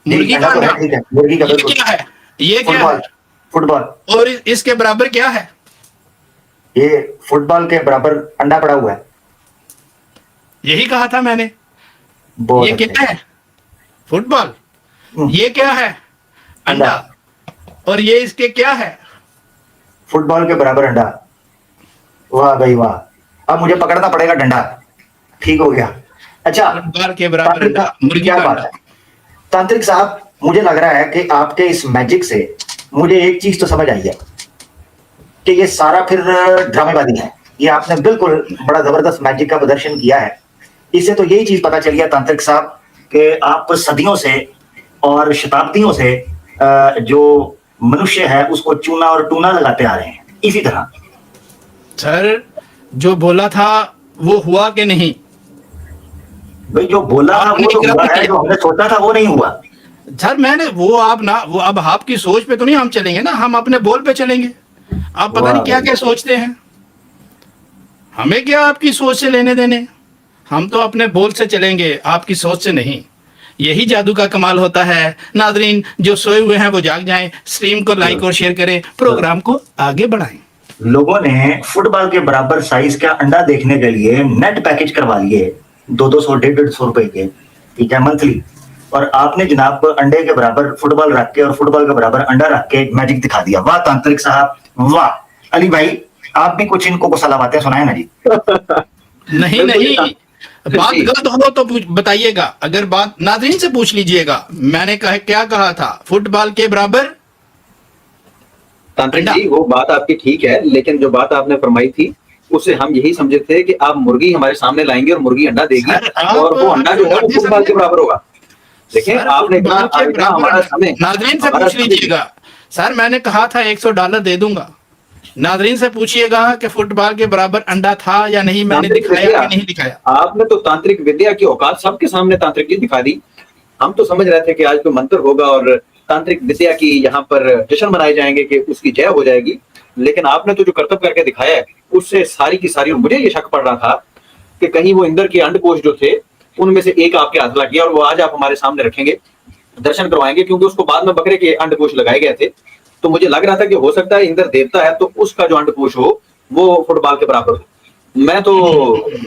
S1: मुर्गी का
S2: अंडा तो
S1: अंडा,
S2: है, ठीक है, मुर्गी का
S1: ये
S2: बिल्कुल।
S1: क्या है, ये क्या
S2: फुटबॉल,
S1: है,
S2: फुटबॉल,
S1: और इसके बराबर क्या है,
S2: ये फुटबॉल के बराबर अंडा पड़ा हुआ है।
S1: यही कहा था मैंने।
S2: बहुत
S1: ये
S2: अच्छे।
S1: क्या है, फुटबॉल,
S2: हम्म।
S1: ये क्या है, अंडा, और ये इसके क्या है,
S2: फुटबॉल के बराबर अंडा। वाह भाई वाह, अब मुझे पकड़ना पड़ेगा डंडा। ठीक हो गया। अच्छा,
S1: फुटबॉल के बराबर
S2: तांत्रिक
S1: अंडा,
S2: साहब,
S1: मुर्गी
S2: क्या
S1: का
S2: बात
S1: अंडा।
S2: है तांत्रिक साहब, मुझे लग रहा है कि आपके इस मैजिक से मुझे एक चीज तो समझ आई है कि ये सारा फिर ड्रामेबाजी है। ये आपने बिल्कुल बड़ा जबरदस्त मैजिक का प्रदर्शन किया है। इससे तो यही चीज पता चल गया तांत्रिक साहब कि आप सदियों से और शताब्दियों से जो मनुष्य है उसको चूना और टूना लगाते आ रहे हैं। इसी तरह
S1: सर जो बोला था वो हुआ कि नहीं,
S2: भाई जो बोला था
S1: आपने
S2: वो तो
S1: क्या
S2: हुआ है,
S1: किया?
S2: जो हमने सोचा था वो नहीं हुआ।
S1: सर मैंने वो आप ना, वो अब आपकी सोच पे तो नहीं हम चलेंगे ना, हम अपने बोल पे चलेंगे। आप पता नहीं क्या क्या सोचते हैं, हमें क्या आपकी सोच से लेने देने, हम तो अपने बोल से चलेंगे, आपकी सोच से नहीं। यही जादू का कमाल होता है। नाजरीन जो सोए हुए हैं वो जाग जाएं, स्ट्रीम को लाइक और शेयर करें, प्रोग्राम को आगे बढ़ाएं।
S2: लोगों ने फुटबॉल के बराबर साइज का अंडा देखने के लिए नेट पैकेज करवा लिए 200 150 रुपए के, ठीक है, मंथली। और आपने जनाब अंडे के बराबर फुटबॉल रख के और फुटबॉल के बराबर अंडा रख के मैजिक दिखा दिया। वाह तांत्रिक साहब वाह। अली भाई आप भी कुछ इनको को सलाह बातें सुनाए ना जी।
S1: नहीं
S4: बिल्कुल
S1: नहीं,
S4: जी।
S1: बात गलत हो तो बताइएगा, अगर बात नाज़रीन से पूछ लीजिएगा। मैंने क्या कहा था, फुटबॉल के बराबर
S4: तांत्रिक
S1: अंडा।
S4: जी वो बात आपकी ठीक है, लेकिन जो बात आपने फरमाई थी उससे हम यही समझे थे कि आप मुर्गी हमारे सामने लाएंगे और मुर्गी अंडा देगी,
S1: सर, आप
S4: और वो अंडा जो है वो
S1: मर्जी
S4: फुटबॉल के
S1: समझे।
S4: बराबर होगा। देखिए
S1: सर,
S4: आपने इतना
S1: फुटबॉल के
S4: इतना
S1: बराबर
S4: हमारा
S1: अंडा।
S4: समय
S1: नाजरीन से
S4: हमारा
S1: पूछ
S4: समय-
S1: लीजिएगा। सर मैंने कहा था $100 दे दूंगा, नाजरीन से पूछिएगा कि फुटबॉल के बराबर अंडा था या नहीं, मैंने
S4: तांत्रिक
S1: दिखाया
S4: विद्या,
S1: कि नहीं दिखाया।
S4: आपने तो तांत्रिक विद्या की औकात सबके सामने तांत्रिक जी दिखा दी। हम तो समझ रहे थे कि आज कोई मंत्र होगा और तांत्रिक विद्या की यहाँ पर जश्न मनाए जाएंगे कि उसकी जय हो जाएगी, लेकिन आपने तो जो कर्तव्य करके दिखाया है उससे सारी की सारी, मुझे ये शक पड़ रहा था कि कहीं वो इंद्र के अंडकोश जो थे उनमें से एक आपके हाथ लग गया और वो आज आप हमारे सामने रखेंगे, दर्शन करवाएंगे, क्योंकि उसको बाद में बकरे के अंडकोश लगाए गए थे। तो मुझे लग रहा था कि हो सकता है इंद्र देवता है तो उसका जो अंडकोश हो वो फुटबॉल के बराबर हो। मैं तो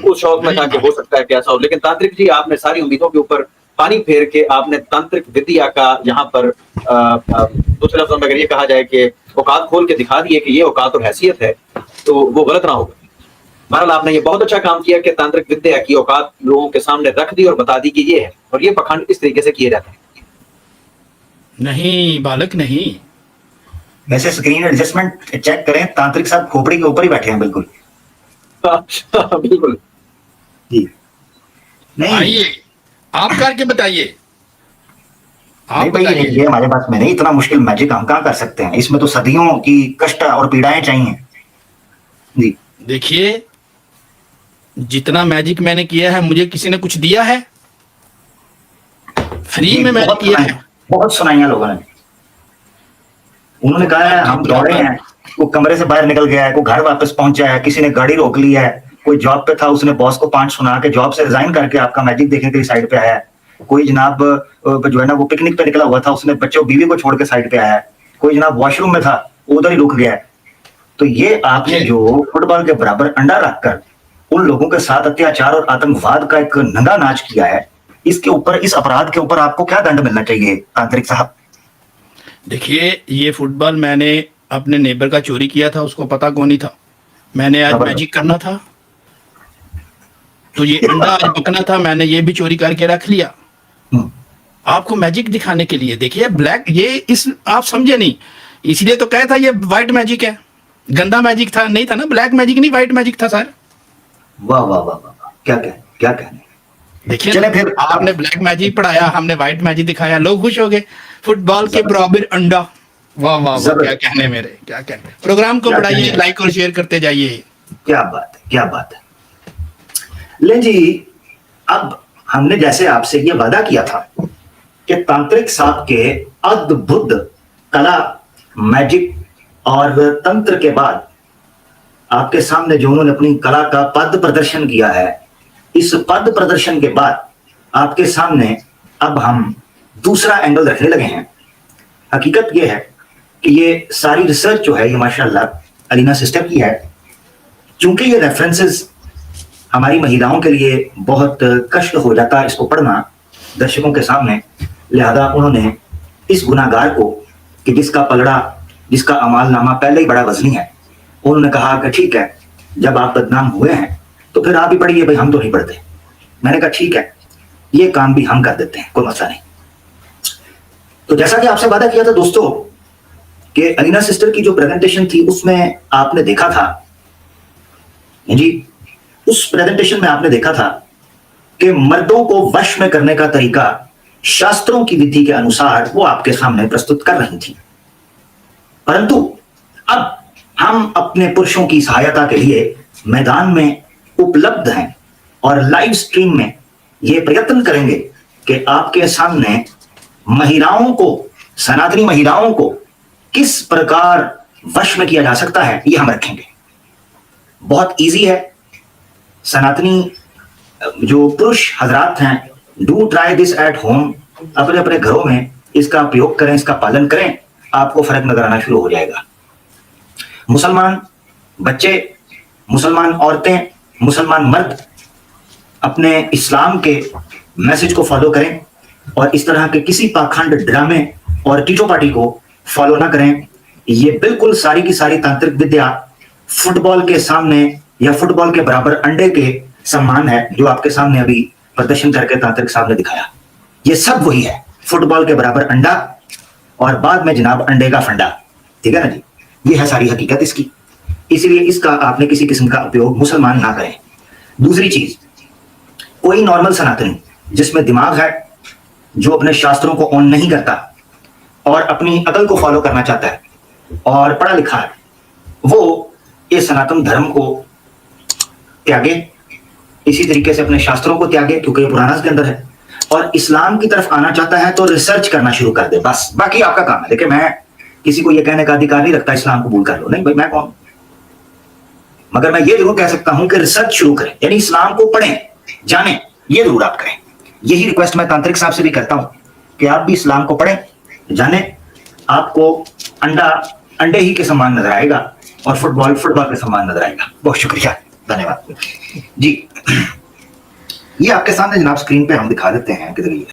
S4: उस शौक में था कि हो सकता है कि ऐसा हो, लेकिन तांत्रिक जी आपने सारी उम्मीदों के ऊपर पानी फेर के आपने तांत्रिक विद्या का यहाँ पर दूसरे लफ्ज़ों में अगर ये कहा जाए कि औकात खोल के दिखा दिए कि ये औकात और हैसियत है, तो वो गलत ना होगा। बहरहाल आपने ये बहुत अच्छा काम किया कि तांत्रिक विद्या की औकात लोगों के सामने रख दी और बता दी कि ये है, और ये पखंड इस तरीके से किए जाते हैं।
S1: नहीं बालक नहीं,
S2: वैसे स्क्रीन एडजस्टमेंट चेक करें, तांत्रिक साहब खोपड़ी के ऊपर ही बैठे हैं बिल्कुल।
S4: बिल्कुल
S2: जी नहीं
S1: आइए आप करके बताइए, आप
S2: नहीं भाई,
S1: बताइए।
S2: ये हमारे पास में नहीं, इतना मुश्किल मैजिक हम कहाँ कर सकते हैं, इसमें तो सदियों की कष्ट और पीड़ाएं चाहिए जी।
S1: देखिए जितना मैजिक मैंने किया है, मुझे किसी ने कुछ दिया है? फ्री
S2: जी,
S1: में मैंने
S2: बहुत
S1: किया
S2: सुनाई,
S1: है।
S2: बहुत सुनाई है लोगों ने। उन्होंने कहा है हम दौड़े हैं, कोई कमरे से बाहर निकल गया है, कोई घर वापस पहुंचा है, किसी ने गाड़ी रोक ली है, कोई जॉब पे था उसने बॉस को 5 सुना के जॉब से रिजाइन करके आपका मैजिक देखने के लिए साइड पे आया है। कोई जनाब जो है ना वो पिकनिक पे निकला हुआ था, उसने बच्चों बीवी को छोड़ के साइड पे आया है। कोई जनाब वॉशरूम में था, उधर ही रुक गया है। तो ये आपने जो फुटबॉल के बराबर अंडा रखकर उन लोगों के साथ अत्याचार और आतंकवाद का एक नंगा नाच किया है, इसके ऊपर, इस अपराध के ऊपर आपको क्या दंड मिलना चाहिए तांत्रिक साहब?
S1: देखिए ये फुटबॉल मैंने अपने नेबर का चोरी किया था, उसको पता कौन नहीं था। मैंने आज
S2: जबरदस्त।
S1: मैजिक करना था, तो ये अंडा आज पकना था, मैंने ये भी चोरी करके रख लिया
S2: हम्म,
S1: आपको मैजिक दिखाने के लिए। देखिए ब्लैक, ये इस आप समझे नहीं, इसलिए तो कहा था ये व्हाइट मैजिक है। गंदा मैजिक था नहीं था ना, ब्लैक मैजिक नहीं व्हाइट मैजिक था सर।
S2: वाह वाह वाह वाह, क्या कहने।
S1: देखिए
S2: चले फिर
S1: आपने ब्लैक मैजिक पढ़ाया, हमने व्हाइट मैजिक दिखाया, लोग खुश हो गए। फुटबॉल के बराबर अंडा, वाह वाह वाह, क्या कहने मेरे, क्या कहने। प्रोग्राम को
S2: क्या
S1: बढ़ाइए,
S2: कहने।
S1: लाइक और शेयर करते जाइए।
S2: क्या बात है, क्या बात है। ले जी, अब हमने जैसे आपसे ये वादा किया था कि तांत्रिक साहब के अद्भुत कला, मैजिक और तंत्र के बाद आपके सामने जो उन्होंने अपनी कला का पद प्रदर्शन किया है, इस पद प्रदर्शन के बाद आपके सामने अब हम दूसरा एंगल रखने लगे हैं। हकीकत ये है कि ये सारी रिसर्च जो है ये माशाल्लाह अलीना सिस्टर की है। चूंकि ये रेफरेंसेस हमारी महिलाओं के लिए बहुत कष्ट हो जाता है इसको पढ़ना दर्शकों के सामने, लिहाजा उन्होंने इस गुनाहगार को कि जिसका पलड़ा, जिसका अमालनामा पहले ही बड़ा वजनी है, उन्होंने कहा कि ठीक है, जब आप बदनाम हुए हैं तो फिर आप भी पढ़िए, भाई हम तो नहीं पढ़ते। मैंने कहा ठीक है, ये काम भी हम कर देते हैं, कोई मसला नहीं। तो जैसा कि आपसे वादा किया था दोस्तों कि अलीना सिस्टर की जो प्रेजेंटेशन थी उसमें आपने देखा था जी, उस प्रेजेंटेशन में आपने देखा था कि मर्दों को वश में करने का तरीका शास्त्रों की विधि के अनुसार वो आपके सामने प्रस्तुत कर रही थी। परंतु अब हम अपने पुरुषों की सहायता के लिए मैदान में उपलब्ध हैं और लाइव स्ट्रीम में ये प्रयत्न करेंगे कि आपके सामने महिलाओं को, सनातनी महिलाओं को किस प्रकार वश में किया जा सकता है ये हम रखेंगे। बहुत इजी है। सनातनी जो पुरुष हजरात हैं, do try this at home, अपने अपने घरों में इसका प्रयोग करें, इसका पालन करें, आपको फर्क नजर आना शुरू हो जाएगा। मुसलमान बच्चे, मुसलमान औरतें, मुसलमान मर्द अपने इस्लाम के मैसेज को फॉलो करें और इस तरह के किसी पाखंड ड्रामे और टीटोपाटी को फॉलो ना करें। ये बिल्कुल सारी की सारी तांत्रिक विद्या फुटबॉल के सामने या फुटबॉल के बराबर अंडे के समान है, जो आपके सामने अभी प्रदर्शन करके तांत्रिक साहब ने दिखाया। ये सब वही है, फुटबॉल के बराबर अंडा और बाद में जनाब अंडे का फंडा। ठीक है ना जी, ये है सारी हकीकत इसकी। इसलिए इसका आपने किसी किस्म का उपयोग मुसलमान ना करें। दूसरी चीज, कोई नॉर्मल सनातनी जिसमें दिमाग है, जो अपने शास्त्रों को ऑन नहीं करता और अपनी अकल को फॉलो करना चाहता है और पढ़ा लिखा है, वो इस सनातन धर्म को त्यागे, इसी तरीके से अपने शास्त्रों को त्यागे क्योंकि ये पुराना के अंदर है, और इस्लाम की तरफ आना चाहता है तो रिसर्च करना शुरू कर दे। बस बाकी आपका काम है। देखिए, मैं किसी को ये कहने का अधिकार नहीं रखता इस्लाम कबूल कर लो, नहीं भाई, मैं कौन। मगर मैं ये जरूर कह सकता हूं कि रिसर्च शुरू करें, यानी इस्लाम को पढ़ें, जानें, ये जरूर आप करें। यही रिक्वेस्ट मैं तांत्रिक साहब से भी करता हूं कि आप भी इस्लाम को पढ़ें, जानें। आपको अंडा अंडे ही के समान नजर आएगा और फुटबॉल फुटबॉल के समान नजर आएगा। बहुत शुक्रिया, धन्यवाद जी। ये आपके सामने जनाब स्क्रीन पे हम दिखा देते हैं किधर ये